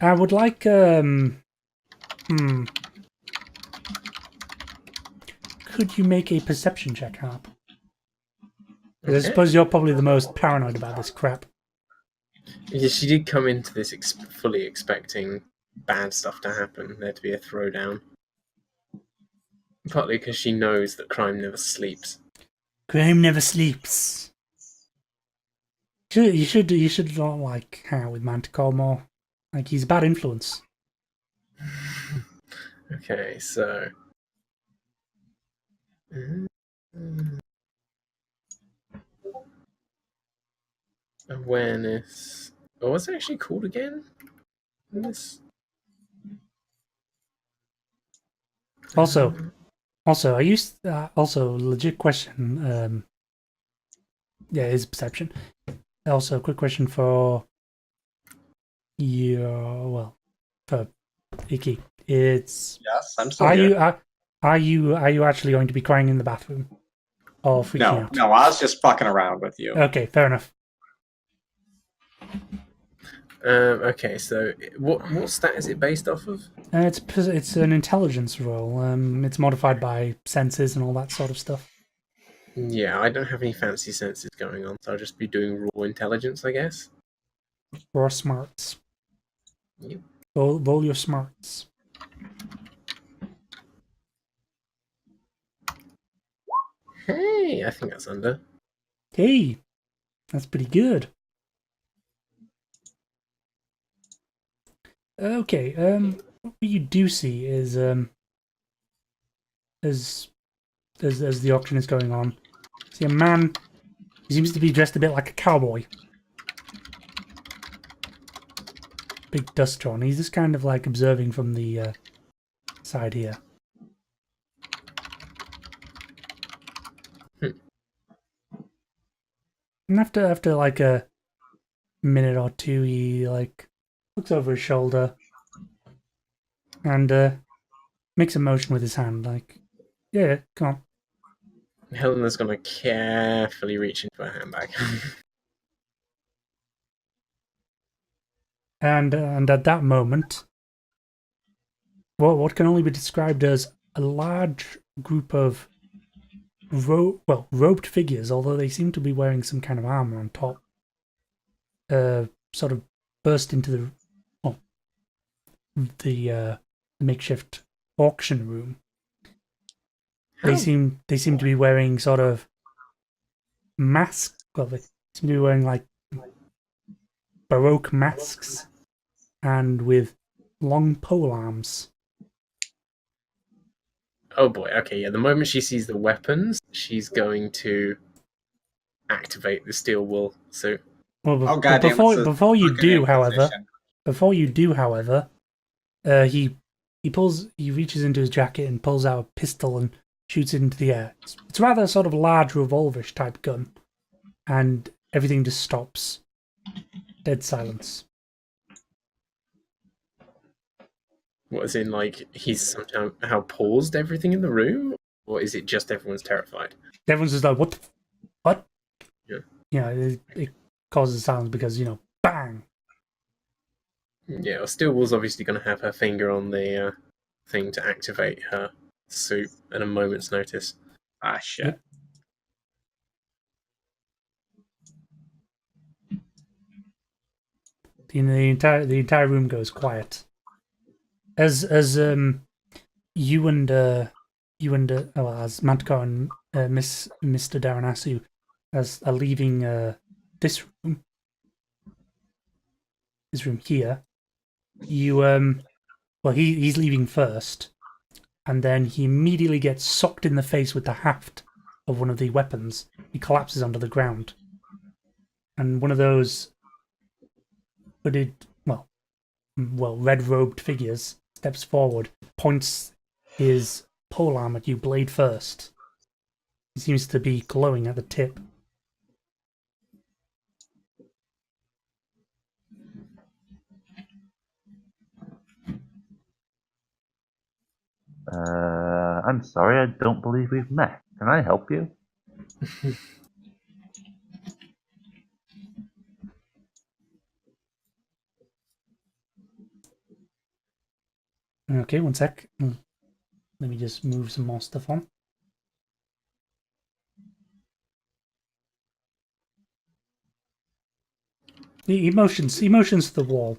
I would like could you make a perception check, Harp? Okay. I suppose you're probably the most paranoid about this crap. Yeah, she did come into this fully expecting bad stuff to happen, there to be a throwdown. Partly because she knows that crime never sleeps. Crime never sleeps. You should not like hang out with Manticore more. Like, he's a bad influence. Okay, so awareness. Oh, what's it actually called again? Also, I used also legit question. Yeah, is perception. Also, quick question for for Ikky. It's yes, I'm still here. Are you actually going to be crying in the bathroom or freaking out? No, I was just fucking around with you. Okay, fair enough. Okay, so what stat is it based off of? It's an intelligence roll. It's modified by senses and all that sort of stuff. Yeah, I don't have any fancy senses going on, so I'll just be doing raw intelligence, I guess. Raw smarts. Yep. Roll your smarts. Hey, I think that's under. Hey, that's pretty good. Okay, what you do see is as the auction is going on, see a man. He seems to be dressed a bit like a cowboy. Big duster on. He's just kind of like observing from the side here. And after like a minute or two, he like looks over his shoulder and makes a motion with his hand, like, yeah, come on. Helena's gonna carefully reach into her handbag. And at that moment, what can only be described as a large group of robed figures, although they seem to be wearing some kind of armor on top, sort of burst into the makeshift auction room. They seem to be wearing sort of masks. Well, they seem to be wearing like Baroque masks and with long pole arms. Oh boy, okay, yeah, the moment she sees the weapons, she's going to activate the steel wool suit. Well, before you do, however, he reaches into his jacket and pulls out a pistol and shoots it into the air. It's rather a sort of large revolverish type gun, and everything just stops. Dead silence. What, as in, like, he's somehow paused everything in the room? Or is it just everyone's terrified? Everyone's just like, what? Yeah. Yeah, it causes sounds because, bang! Yeah, well, Stillwell's obviously going to have her finger on the thing to activate her suit at a moment's notice. Ah, shit. Yep. The entire room goes quiet. As you and as Manticore and Mr. Daranasu are leaving this room here, he's leaving first, and then he immediately gets socked in the face with the haft of one of the weapons. He collapses onto the ground, and one of those hooded, red-robed figures steps forward, points his polearm at you blade first. He seems to be glowing at the tip. I'm sorry, I don't believe we've met. Can I help you? Okay, one sec. Let me just move some more stuff on. He motions to the wall.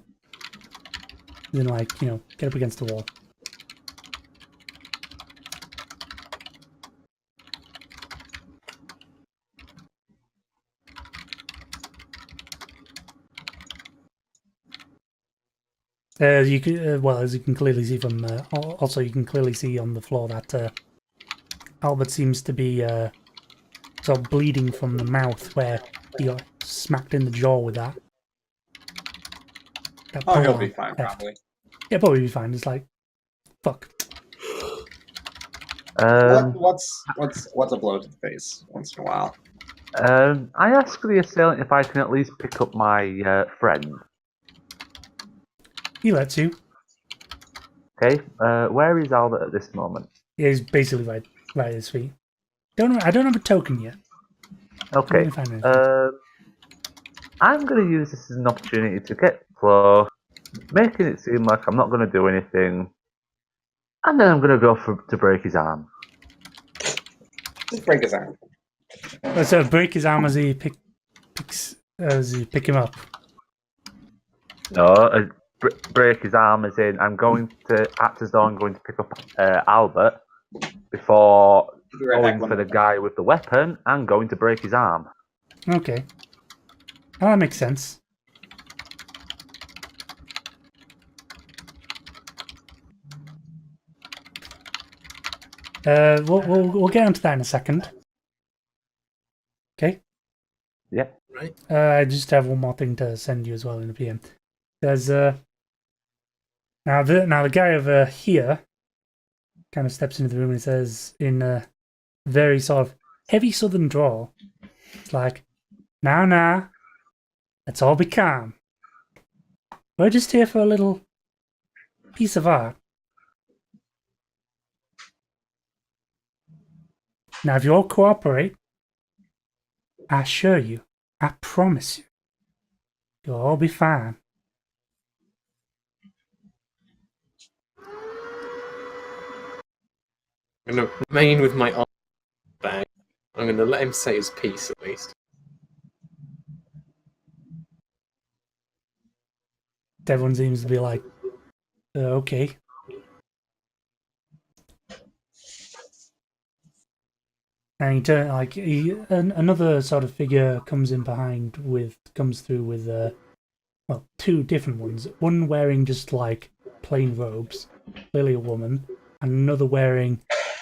Then, get up against the wall. As you can clearly see from, also you can clearly see on the floor that Albert seems to be sort of bleeding from the mouth where he got smacked in the jaw with that. Oh, he'll be fine, probably. Yeah, probably be fine. It's like, fuck. What's a blow to the face once in a while? I ask the assailant if I can at least pick up my friend. He lets you. Okay, where is Albert at this moment? Yeah, he's basically right at his feet. I don't have a token yet. Okay, I'm going to use this as an opportunity to get close, making it seem like I'm not going to do anything, and then I'm going to go to break his arm. Just break his arm. So break his arm as he pick him up. No, break his arm as in I'm going to act as though I'm going to pick up Albert before going for the guy with the weapon and going to break his arm. Okay. Oh, that makes sense. We'll get onto that in a second. Okay. Yeah. Right. I just have one more thing to send you as well in the PM. There's now the guy over here kind of steps into the room and says in a very sort of heavy southern drawl, it's like, now, let's all be calm. We're just here for a little piece of art. Now, if you all cooperate, I assure you, I promise you, you'll all be fine. I'm going to remain with my arm bag. I'm going to let him say his piece at least. Everyone seems to be like, okay. And another sort of figure comes through with two different ones. One wearing just like plain robes, clearly a woman, and another wearing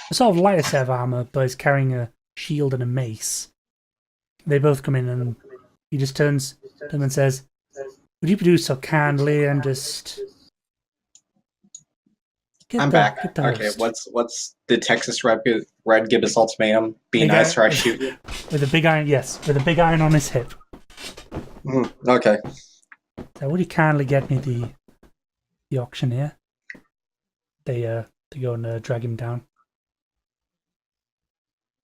a sort of lighter set of armor, but is carrying a shield and a mace. They both come in, and he just turns to them and says, "Would you be so kindly and just?" I'm back. Okay, what's the Texas Red Gibbous ultimatum? Be nice or I shoot you. With a big iron, yes, with a big iron on his hip. Okay. So would you kindly get me the auctioneer? they go and drag him down.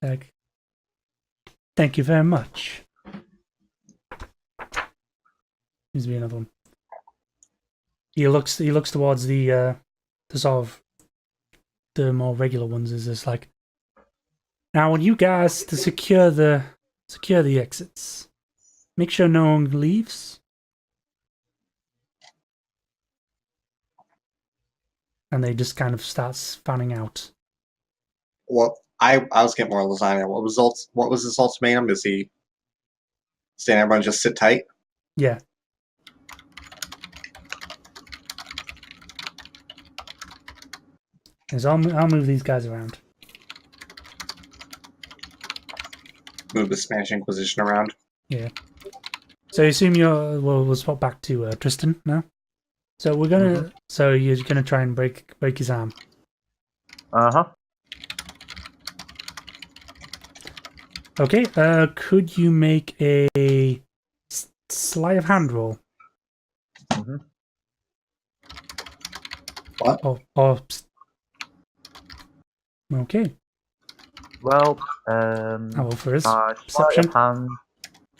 Like, thank you very much. Needs to be another one. He looks towards the sort of the more regular ones. Is just like, now I want you guys to secure the exits. Make sure no one leaves. And they just kind of start fanning out. Well, I was getting more lasagna. What was his ultimatum? Is he saying everyone just sit tight? Yeah. So I'll move these guys around. Move the Spanish Inquisition around. Yeah. So I assume we'll swap back to Tristan now. So we're gonna. So you're gonna try and break his arm. Okay. Could you make a sleight of hand roll? What? Okay. Well, I'll roll for his my sleight perception. of hand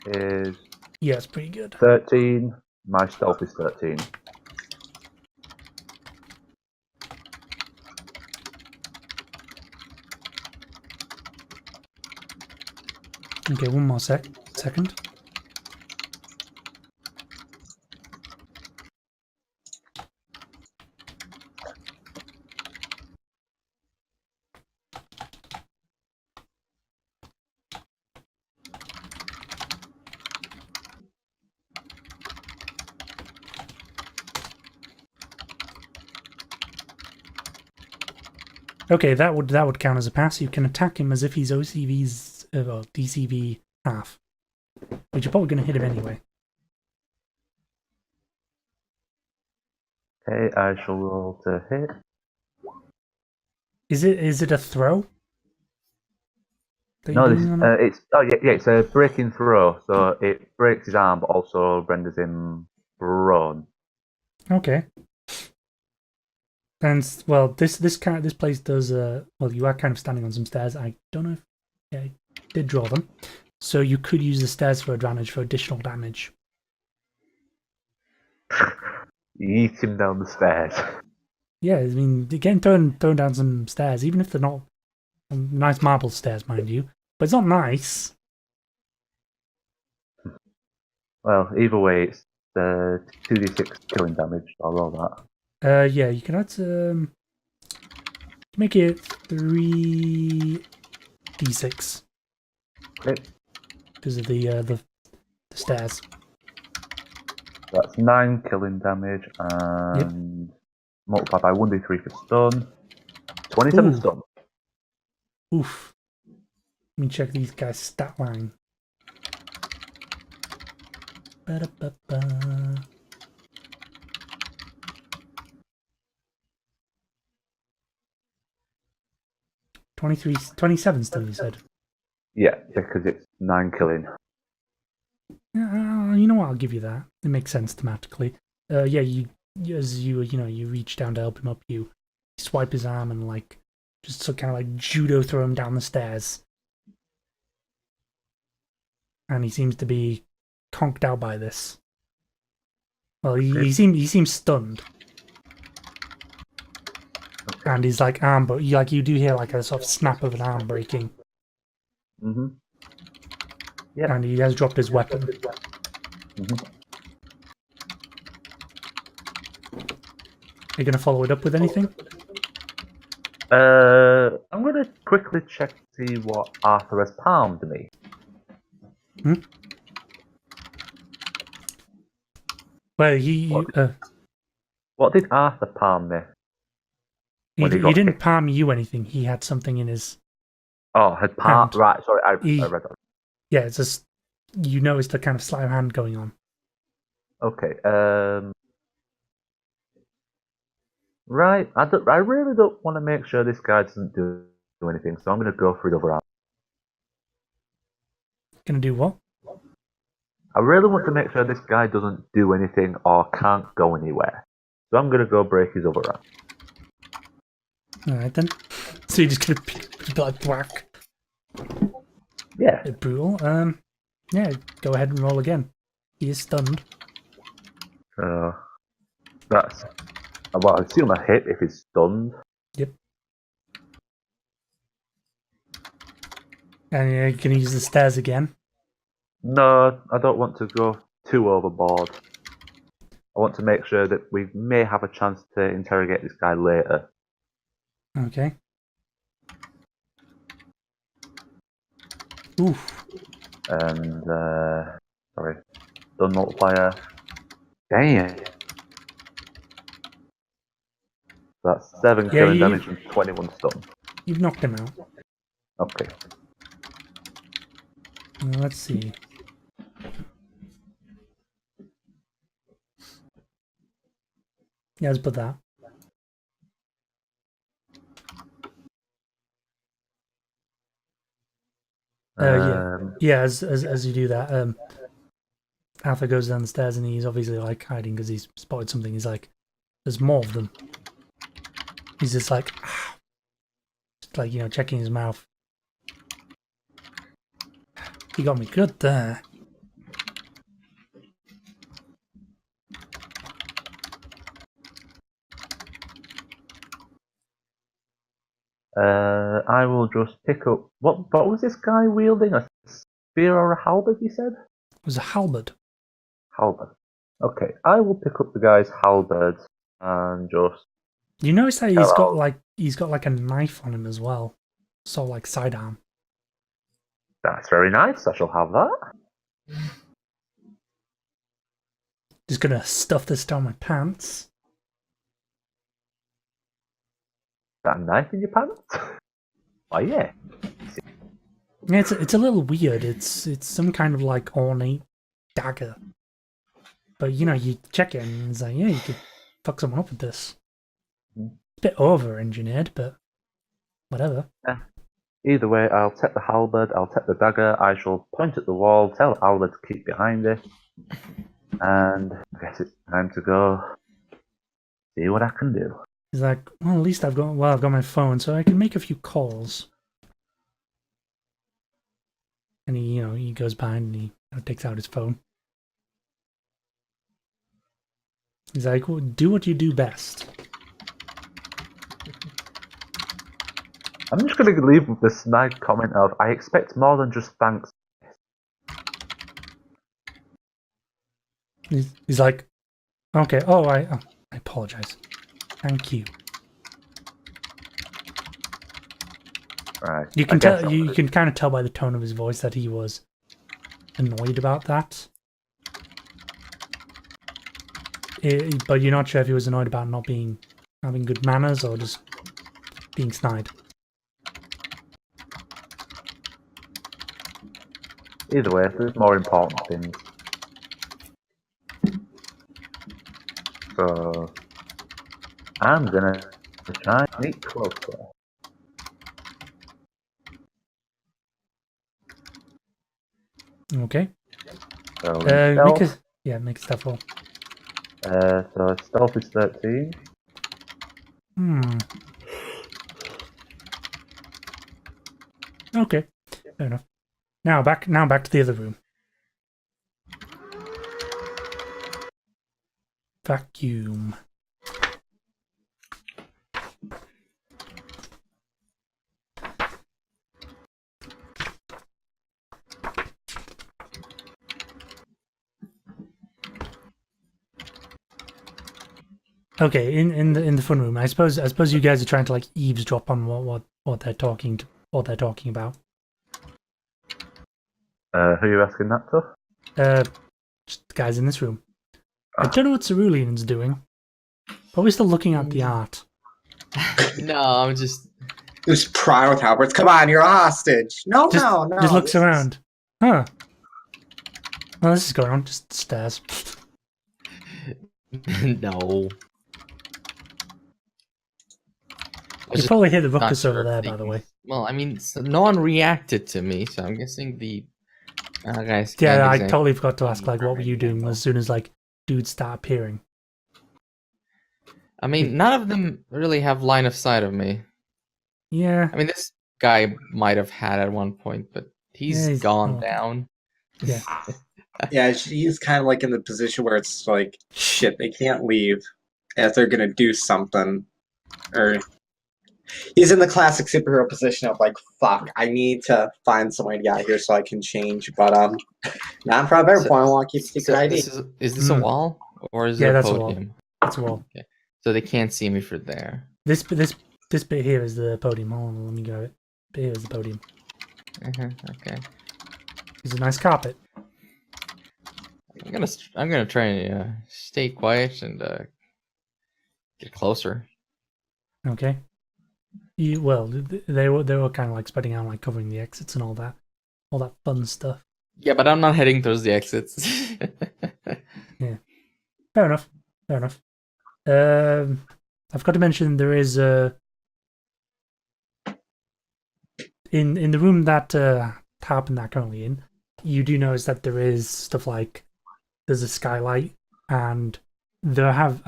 is Yeah, it's pretty good. 13. My stealth is 13. Okay, one more second. Okay, that would count as a pass. You can attack him as if he's OCV's DCV half, which you're probably going to hit him anyway. Okay, I shall roll to hit. Is it a throw? No, it's a breaking throw, so it breaks his arm, but also renders him prone. Okay. And well, this place does well, you are kind of standing on some stairs. I don't know if I did draw them, so you could use the stairs for advantage for additional damage. Yeet him down the stairs. Yeah, I mean, getting thrown down some stairs, even if they're not nice marble stairs, mind you, but it's not nice. Well, either way, it's 2d6 killing damage. I'll roll that. Yeah, you can add make it 3d6 Okay. because of the stairs. That's 9 killing damage and multiplied by 1d3 for stun. 27 Ooh. stun. Oof. Let me check these guys' stat line. Ba-da-ba-ba. 27 still, you said? Yeah, because it's 9 killing. Yeah, you know what? I'll give you that. It makes sense thematically. Yeah, you reach down to help him up, you swipe his arm and like just so kind of like judo throw him down the stairs. And he seems to be conked out by this. Well, he seems stunned. Okay. And he's like arm, but you do hear like a sort of snap of an arm breaking. Mm-hmm. Yeah. And he has dropped his weapon. Mm-hmm. Are you going to follow it up with anything? I'm going to quickly check to see what Arthur has palmed me. Well, what did Arthur palm me? He didn't palm you anything. He had something in his. Oh, had palm. Right, sorry, I read that. Yeah, it's just you noticed a kind of sleight of hand going on. Okay. Right. I really don't want to make sure this guy doesn't do anything, so I'm going to go for the other arm. Gonna do what? I really want to make sure this guy doesn't do anything or can't go anywhere. So I'm going to go break his other arm. Alright then. So you're just gonna be like whack. Yeah. Bit brutal. Yeah, go ahead and roll again. He is stunned. That's. Well, I assume a hit if he's stunned. Yep. And you're gonna use the stairs again. No, I don't want to go too overboard. I want to make sure that we may have a chance to interrogate this guy later. Okay. Oof. And, sorry. Stun multiplier. Damn. That's 7 killing damage and 21 stun. You've knocked him out. Okay. Let's see. Yeah, let's put that. Yeah. As you do that, Alpha goes down the stairs and he's obviously like hiding because he's spotted something. He's like, "There's more of them." He's just like, checking his mouth. He got me good there. I will just pick up. What was this guy wielding? A spear or a halberd, you said? It was a halberd. Halberd. Okay, I will pick up the guy's halberd and just. You notice that he's got like a knife on him as well. So like sidearm. That's very nice. I shall have that. Just gonna stuff this down my pants. That knife in your pants? Oh yeah. Yeah, it's a little weird. It's some kind of like ornate dagger. But you check it and it's like, yeah, you could fuck someone up with this. It's a bit over-engineered, but whatever. Yeah. Either way, I'll take the halberd, I'll take the dagger, I shall point at the wall, tell Albert to keep behind it, and I guess it's time to go see what I can do. He's like, well, at least I've got my phone, so I can make a few calls. And he goes behind and he takes out his phone. He's like, well, do what you do best. I'm just going to leave with the snide comment of, I expect more than just thanks. He's like, okay, I apologize. Thank you. Right. You can tell. You can kind of tell by the tone of his voice that he was annoyed about that. But you're not sure if he was annoyed about not having good manners or just being snide. Either way, there's more important things. So I'm gonna try and sneak closer. Okay. So make a stealth roll. So stealth is 13. Okay. Fair enough. Now back to the other room. Vacuum. Okay, in the fun room. I suppose you guys are trying to like eavesdrop on what they're talking about. Who are you asking that to? Just the guys in this room. I don't know what Cerulean's doing. Probably still looking at the art. No, I'm just pry with halberds. Come on, you're a hostage. No. Just looks around. Huh. Well, this is going on. Just stares. no. You probably hear the ruckus over there, by the way. Well, I mean, so no one reacted to me, so I'm guessing the guys. Yeah, I totally forgot to ask. Like, what were you doing as soon as like dudes start appearing? I mean, none of them really have line of sight of me. Yeah. I mean, this guy might have had at one point, but he's gone down. Yeah. Yeah, she's kind of like in the position where it's like, shit, they can't leave if they're gonna do something. Or he's in the classic superhero position of like, fuck, I need to find some way to get out of here so I can change. But not in front of everyone. I want to keep a secret ID. Is this a wall or is it a that's podium? a wall. That's a wall. Okay. So they can't see me for there. This bit here is the podium. Hold on, let me grab it. Bit here is the podium. Okay. It's a nice carpet. I'm gonna try and stay quiet and get closer. Okay. They were kind of like spreading out, like covering the exits and all that fun stuff. Yeah, but I'm not heading towards the exits. Yeah. Fair enough. I've got to mention there is in the room that Harp and that currently in, you do notice that there is stuff like there's a skylight and there have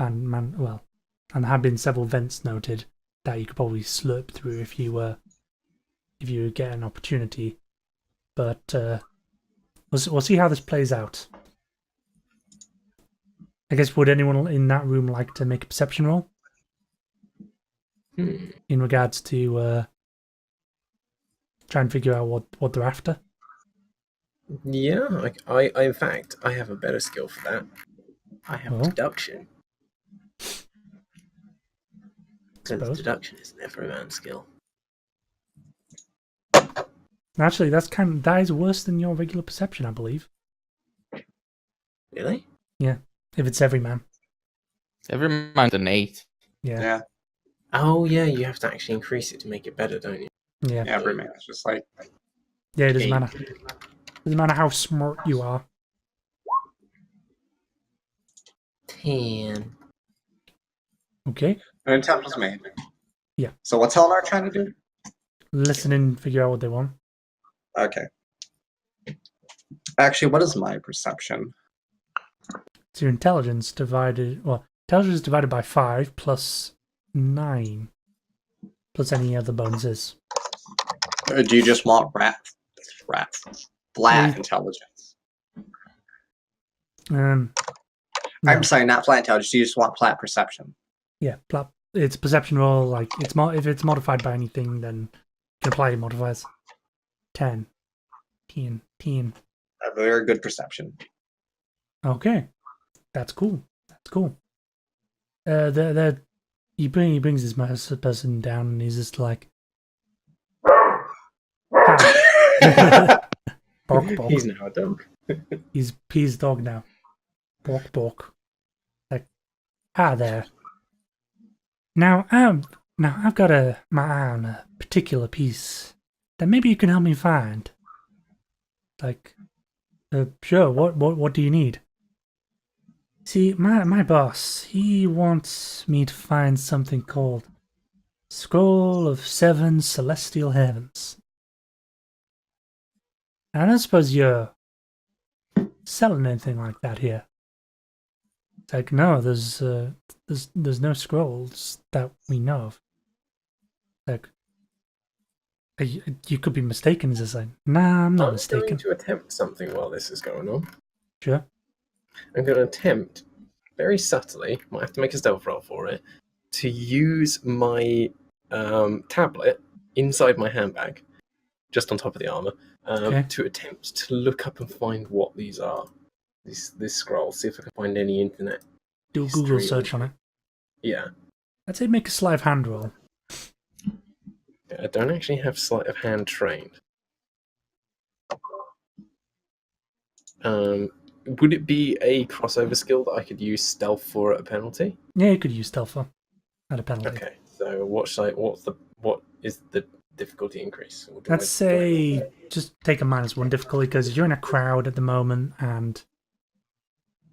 been several vents noted that you could probably slurp through if you get an opportunity. But we'll see how this plays out. I guess, would anyone in that room like to make a perception roll? In regards to try and figure out what they're after? Yeah, I in fact, I have a better skill for that. I have deduction. Because deduction is never a man's skill. Actually, that is worse than your regular perception, I believe. Really? Yeah, if it's every man. Every man's an 8. Yeah. Oh yeah, you have to actually increase it to make it better, don't you? Yeah. Every man is just like. Yeah, it doesn't matter. Doesn't matter how smart you are. 10. Okay. An attempt was made. Yeah. So what's Helena trying to do? Listen and figure out what they want. Okay. Actually, what is my perception? So your intelligence divided by 5 plus 9 plus any other bonuses. Do you just want flat intelligence? No. I'm sorry, not flat intelligence. You just want flat perception. Yeah, it's perception roll. Like if it's modified by anything, then you can apply your modifiers. 10. A very good perception. Okay, that's cool. He brings this person down, and he's just like, Bork. He's now a dog. He's P's dog now. Bork. Like, there. Now I've got my eye on a particular piece that maybe you can help me find. Like, sure. What do you need? See, my boss, he wants me to find something called Scroll of 7 Celestial Heavens. I don't suppose you're selling anything like that here. It's like, no, there's no scrolls that we know of. Like, you could be mistaken. It's just like, nah, I'm not mistaken. I'm going to attempt something while this is going on. Sure. I'm going to attempt, very subtly, might have to make a stealth roll for it, to use my tablet inside my handbag, just on top of the armor, to attempt to look up and find what these are. This scroll, see if I can find any internet. Do a Google search on it. Yeah. I'd say make a sleight of hand roll. I don't actually have sleight of hand trained. Would it be a crossover skill that I could use stealth for at a penalty? Yeah, you could use stealth for at a penalty. Okay, so what is the difficulty increase? Let's say just take a -1 difficulty because you're in a crowd at the moment and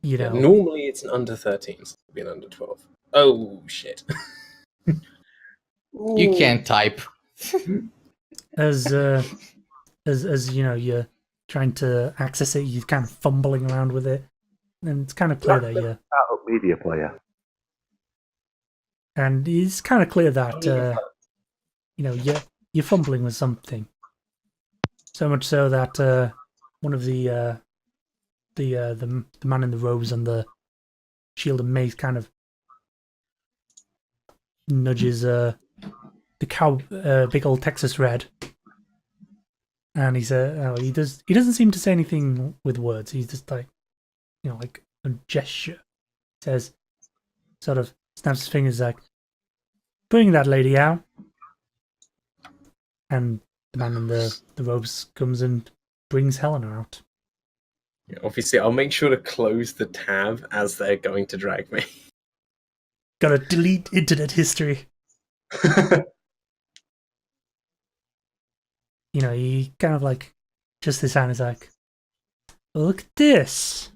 you know. Normally it's an under 13, so it'll be an under 12. Oh shit. You can't type. As you know, you're trying to access it, you're kind of fumbling around with it, and it's kind of clear that you're Startup media player. and it's kind of clear that you're fumbling with something. So much so that one of the man in the robes and the shield and mace kind of nudges the big old Texas Red, and he doesn't seem to say anything with words. He's just like, like a gesture. Says, sort of snaps his fingers like, bring that lady out. And the man in the robes comes and brings Helena out. Yeah, obviously, I'll make sure to close the tab as they're going to drag me. Gotta delete internet history. He kind of like, just this hand is like, look at this.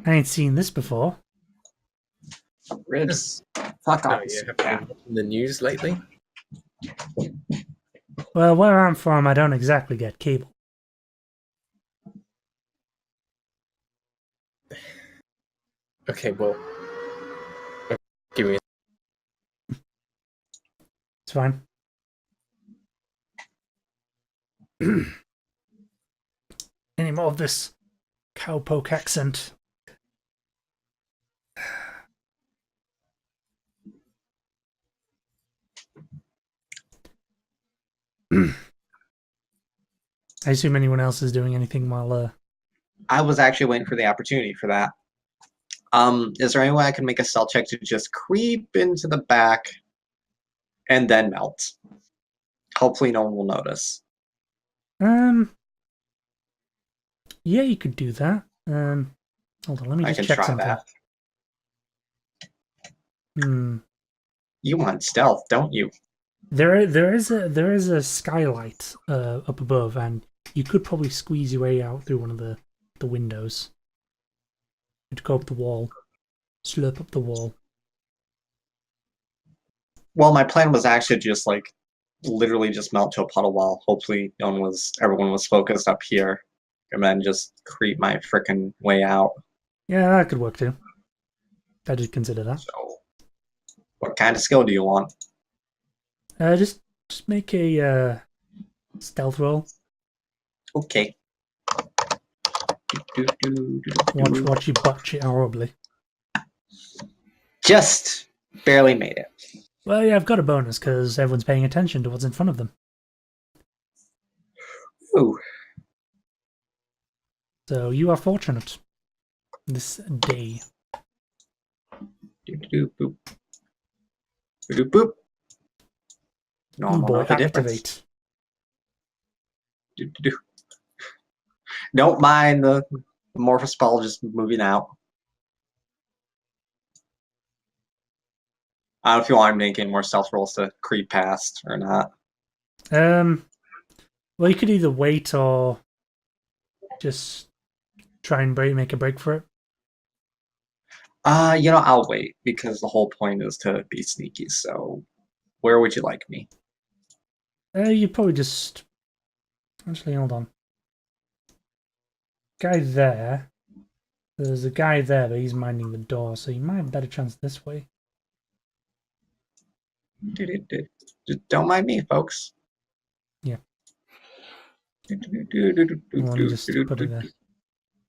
I ain't seen this before. Ribs. Fuck off. Have you been watching the news lately? Well, where I'm from, I don't exactly get cable. Okay, well, give me. It's fine. Any more of this cowpoke accent? I assume anyone else is doing anything while I was actually waiting for the opportunity for that. Is there any way I can make a stealth check to just creep into the back and then melt? Hopefully no one will notice. Yeah, you could do that. Hold on, let me just check something. That. Hmm. You want stealth, don't you? There is a skylight up above, and you could probably squeeze your way out through one of the windows. You'd go up the wall, slurp up the wall. Well, my plan was actually just like literally just melt to a puddle while hopefully everyone was focused up here, and then just creep my frickin' way out. Yeah, that could work too. I did consider that. So, what kind of skill do you want? Just make a stealth roll. Okay. Watch you botch it horribly. Just barely made it. Well, yeah, I've got a bonus because everyone's paying attention to what's in front of them. Ooh. So you are fortunate this day. Boop. Boop. No, Blue no, boy, the difference. activate. Don't mind the Morph spell just moving out. I don't know if you want to make any more stealth rolls to creep past or not. Well, you could either wait or just try and make a break for it. I'll wait because the whole point is to be sneaky. So, where would you like me? You probably just actually hold on. Guy there. There's a guy there, but he's minding the door, so you might have a better chance this way. Just don't mind me, folks. Yeah. Let me just put it there.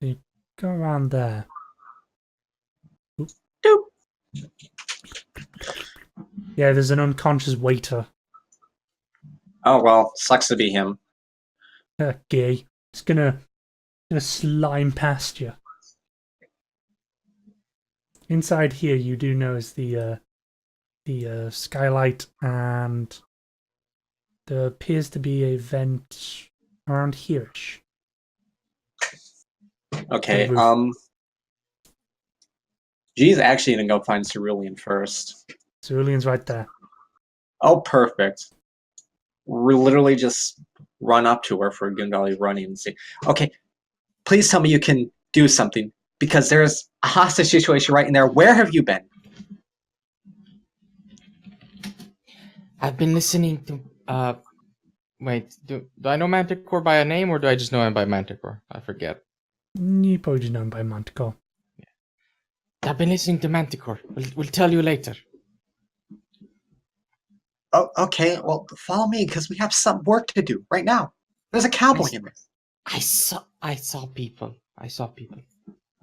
So you go around there. Oop. Doop. Yeah, there's an unconscious waiter. Oh well, sucks to be him. Gay. It's gonna slime past you. Inside here, you do notice the skylight, and there appears to be a vent around here-ish. Okay, G's actually gonna go find Cerulean first. Cerulean's right there. Oh, perfect. We're literally just run up to her for Gundali running and say, okay, please tell me you can do something, because there's a hostage situation right in there. Where have you been? I've been listening to, wait, do I know Manticore by a name, or do I just know him by Manticore? I forget. You probably just know him by Manticore. I've been listening to Manticore. We'll tell you later. Oh, okay. Well, follow me because we have some work to do right now. There's a cowboy in there I saw people. I saw people.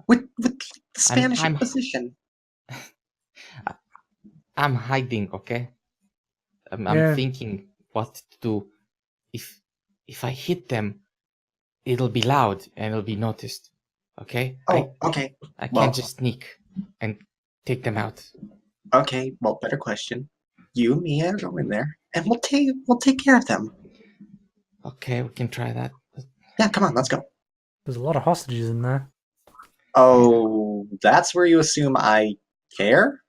with the Spanish I'm- Inquisition. I'm hiding, okay? I'm Yeah. thinking what to do. If I hit them, it'll be loud and it'll be noticed. Okay? Oh, okay. I well- can't just sneak and take them out. Okay. Well, better question. You and me are going there, and we'll take care of them. Okay, we can try that. Yeah, come on, let's go. There's a lot of hostages in there. Oh, that's where you assume I care?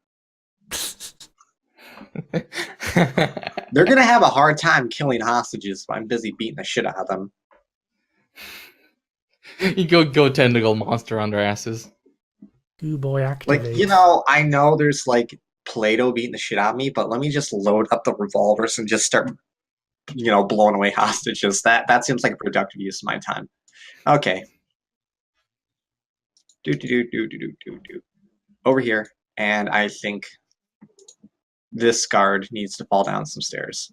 They're gonna have a hard time killing hostages if I'm busy beating the shit out of them. You go tentacle monster on their asses. Goo boy activate. Like, I know there's like Play-Doh beating the shit out of me, but let me just load up the revolvers and just start, blowing away hostages. That seems like a productive use of my time. Okay. Do. Over here, and I think this guard needs to fall down some stairs.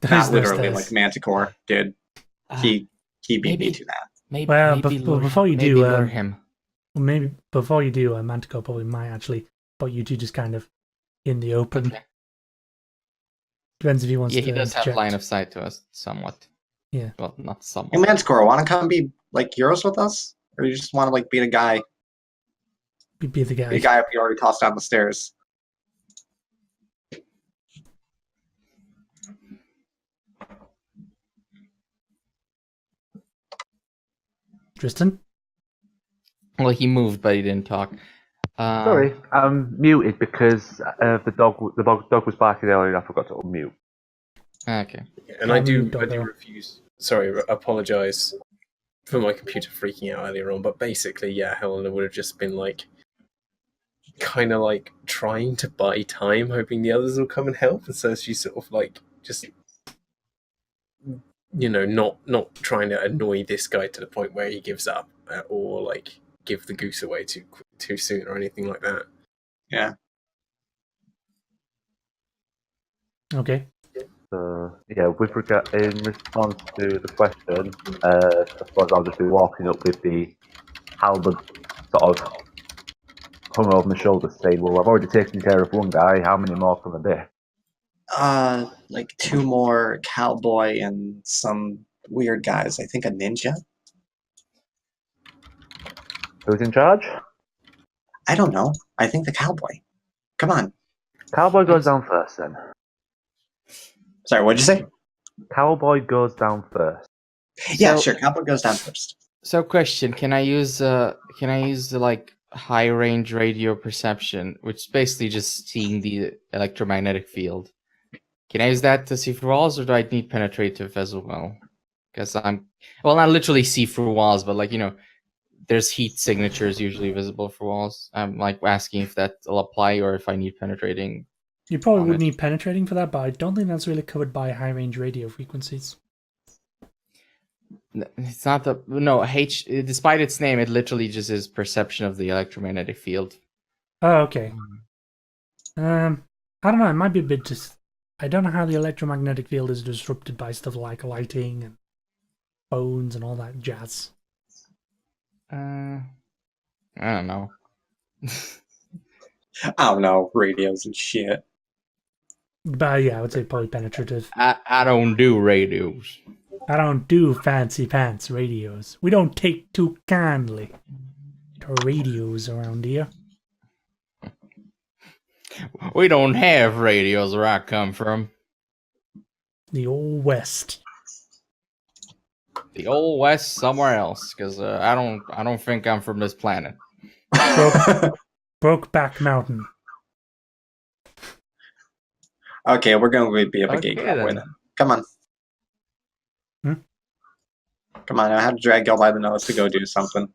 There's Not no literally stairs. like Manticore did. He beat me maybe- to that. Maybe, Well, maybe but lure, before you maybe do, lure him. Well, maybe before you do, Manticore probably might actually put you two just kind of in the open. Okay. Depends if he wants Yeah, to he does have interject. line of sight to us somewhat. Yeah. Well, not somewhat. Hey Manticore, want to come be like heroes with us, or you just want to like be the guy? Be the guy. The guy you already tossed down the stairs. Tristan? Well, he moved, but he didn't talk. Sorry, I'm muted because the dog was barking earlier and I forgot to unmute. Okay. And I do Doggo. refuse. Sorry, apologize for my computer freaking out earlier on. But basically, yeah, Helena would have just been like, kind of like trying to buy time, hoping the others will come and help. And so she's sort of like just, not trying to annoy this guy to the point where he gives up or like give the goose away too soon or anything like that. Yeah. Okay. So yeah, with regard in response to the question, I suppose I'll just be walking up with the halberd sort of hung over my shoulder, saying, "Well, I've already taken care of one guy. How many more can there be?" Like 2 more cowboy and some weird guys. I think a ninja. Who's in charge? I don't know. I think the cowboy. Come on. Cowboy goes down first, then. Sorry, what'd you say? Cowboy goes down first. Yeah, So- sure. Cowboy goes down first. So, question: Can I use like high range radio perception, which is basically just seeing the electromagnetic field? Can I use that to see through walls, or do I need penetrative as well? Because not literally see through walls, but there's heat signatures usually visible for walls. I'm like asking if that'll apply or if I need penetrating. You probably On would it. need penetrating for that, but I don't think that's really covered by high range radio frequencies. It's not despite its name, it literally just is perception of the electromagnetic field. Oh, okay. I don't know. It might be a bit just. I don't know how the electromagnetic field is disrupted by stuff like lighting and phones and all that jazz. I don't know. I don't know. Radios and shit. But yeah, I would say probably penetrative. I don't do radios. I don't do fancy pants radios. We don't take too kindly to radios around here. We don't have radios where I come from. The old west. The old west, somewhere else, because I don't think I'm from this planet. Brokeback Mountain. Okay, we're going to be up a gate Okay, cowboy then. then. Come on. Hmm? Come on, I have to drag y'all by the nose to go do something.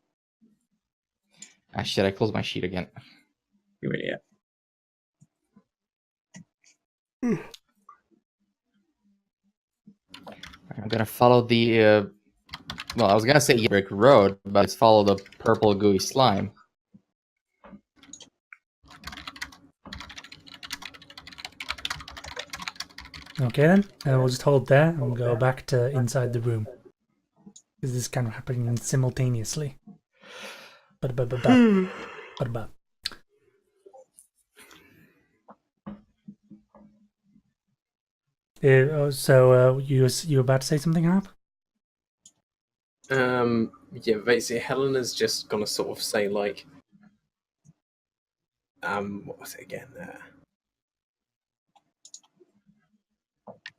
Ah, shit, I closed my sheet again. You idiot. I'm gonna follow the, I was gonna say brick road, but it's follow the purple gooey slime. Okay then, we'll just hold there and go back to inside the room. Because this is kind of happening simultaneously. Ba-da-ba-ba-ba. So you were about to say something, Harp? Yeah, basically Helena's just gonna sort of say like, what was it again?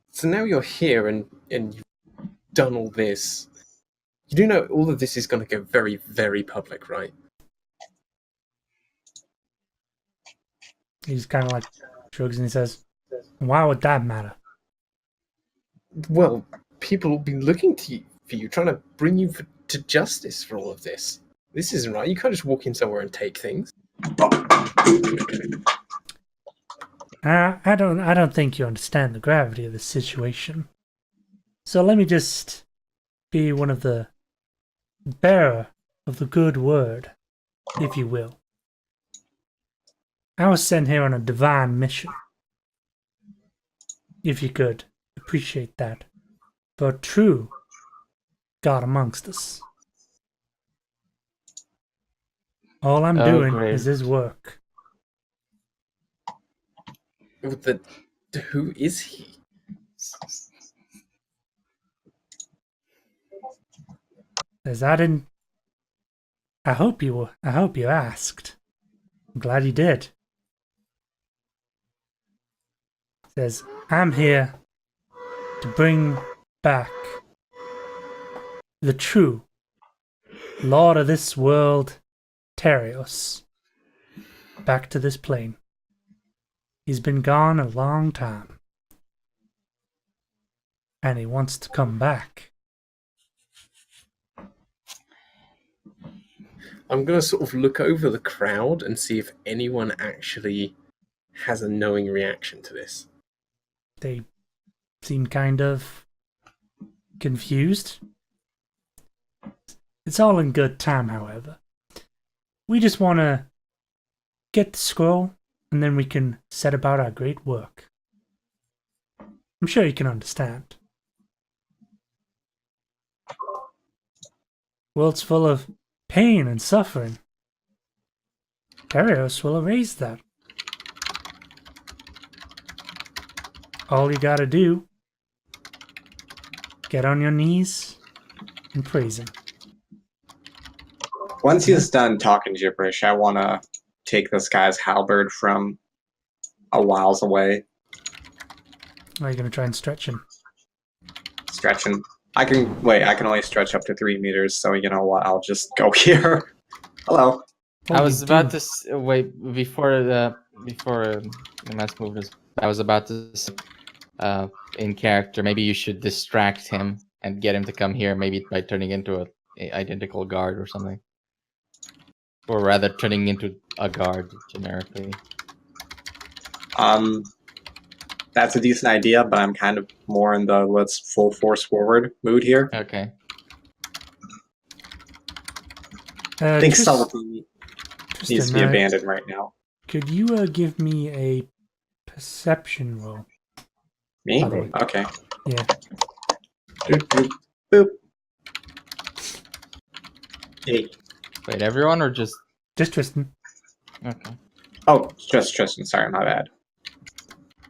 So now you're here and you've done all this. You do know all of this is gonna go very, very public, right? He's kind of like shrugs and he says, "Why would that matter?" Well, people will be looking to you for you, trying to bring you to justice for all of this. This isn't right. You can't just walk in somewhere and take things. I don't think you understand the gravity of the situation. So let me just be one of the bearer of the good word, if you will. I was sent here on a divine mission. If you could appreciate that. For true God amongst us. All I'm doing great. is his work. Who is he? Says I didn't. I hope you asked. I'm glad you did. Says I'm here to bring back the true Lord of this world, Terios, back to this plane. He's been gone a long time. And he wants to come back. I'm going to sort of look over the crowd and see if anyone actually has a knowing reaction to this. They seem kind of confused. It's all in good time, however. We just want to get the scroll, and then we can set about our great work. I'm sure you can understand. World's full of pain and suffering. Terios will erase that. All you gotta do, get on your knees and praise him. Once he's done talking gibberish, I want to take this guy's halberd from a whiles away. Are you gonna try and stretch him? Stretch him. I can only stretch up to 3 meters, so you know what? I'll just go here. Hello. What I are was you about doing? to wait before the mass movement. I was about to say, in character, maybe you should distract him and get him to come here, maybe by turning into a identical guard or something, or rather turning into a guard generically. That's a decent idea, but I'm kind of more in the let's full force forward mood here. Okay. I think subtlety needs to be Tristan, abandoned right now. could you give me a perception roll? Me? By the way. Okay. Yeah. Boop, boop, boop. 8. Wait, everyone or just Just Tristan. okay? Oh, just Tristan. Sorry, my bad.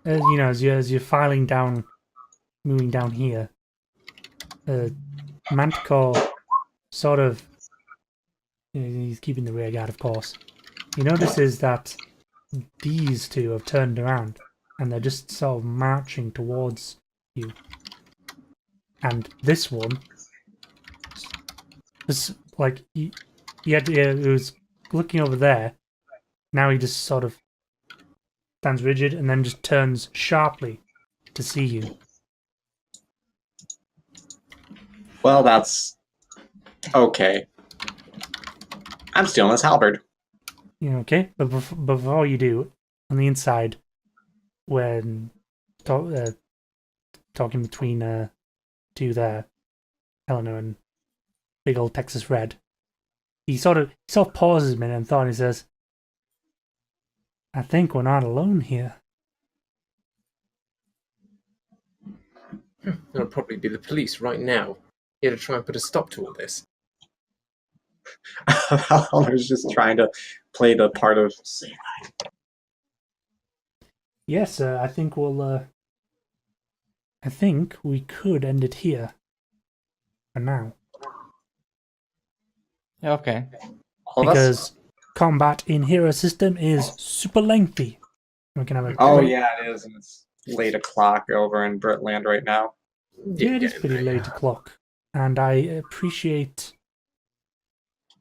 You know, as you're filing down, moving down here, Manticore sort of, he's keeping the rear guard, of course. He notices that these two have turned around and they're just sort of marching towards you. And this one was like, he was looking over there. Now he just sort of stands rigid and then just turns sharply to see you. Well, that's okay. I'm stealing this halberd. You know, okay? But before you do, on the inside, when talking between two there, Helena and big old Texas Red, he sort of pauses a minute and thought, and he says, "I think we're not alone here." It'll probably be the police right now, here to try and put a stop to all this. I was just trying to play the part of. Yes, I think we'll. I think we could end it here. For now, Okay. All of us? because combat in Hero System is super lengthy. We can have a Oh great- yeah, it is, and it's late o'clock over in Britland right now. Yeah, it is getting pretty there. late o'clock, and I appreciate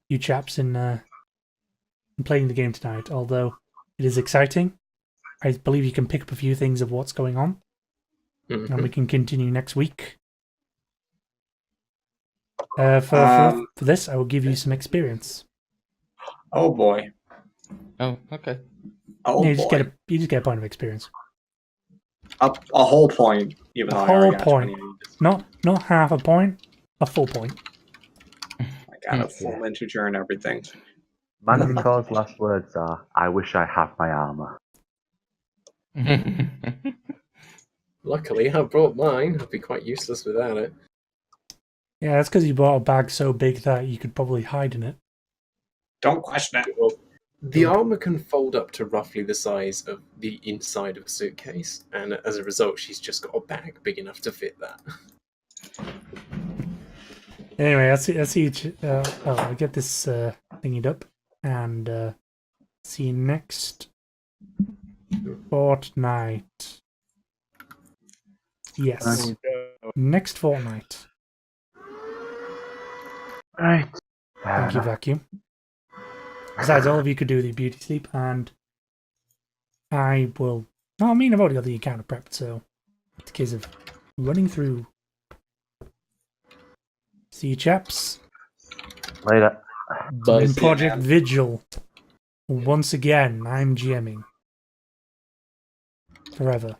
you chaps in playing the game tonight. Although it is exciting, I believe you can pick up a few things of what's going on, Mhm. and we can continue next week. Um, For this, I will give you some experience. Oh boy. Oh, okay. Oh you boy. just get a point of experience. A whole point, even A though I already whole got point. 20. Not half a point, a full point. I got a full integer and everything. Manticore's last words are, "I wish I had my armor." Luckily, I brought mine. I'd be quite useless without it. Yeah, that's because you bought a bag so big that you could probably hide in it. Don't question it. Well, the Good. armor can fold up to roughly the size of the inside of a suitcase, and as a result, she's just got a bag big enough to fit that. Anyway, I'll get this thingied up, and see you next fortnight. Yes, next fortnight. Right. Thank you, Vacuum. Besides, all of you could do the beauty sleep, and I will. No, I mean, I've already got the encounter prepped, so it's a case of running through. See you, chaps. Later. But In Project Vigil. Once again, I'm GMing. Forever.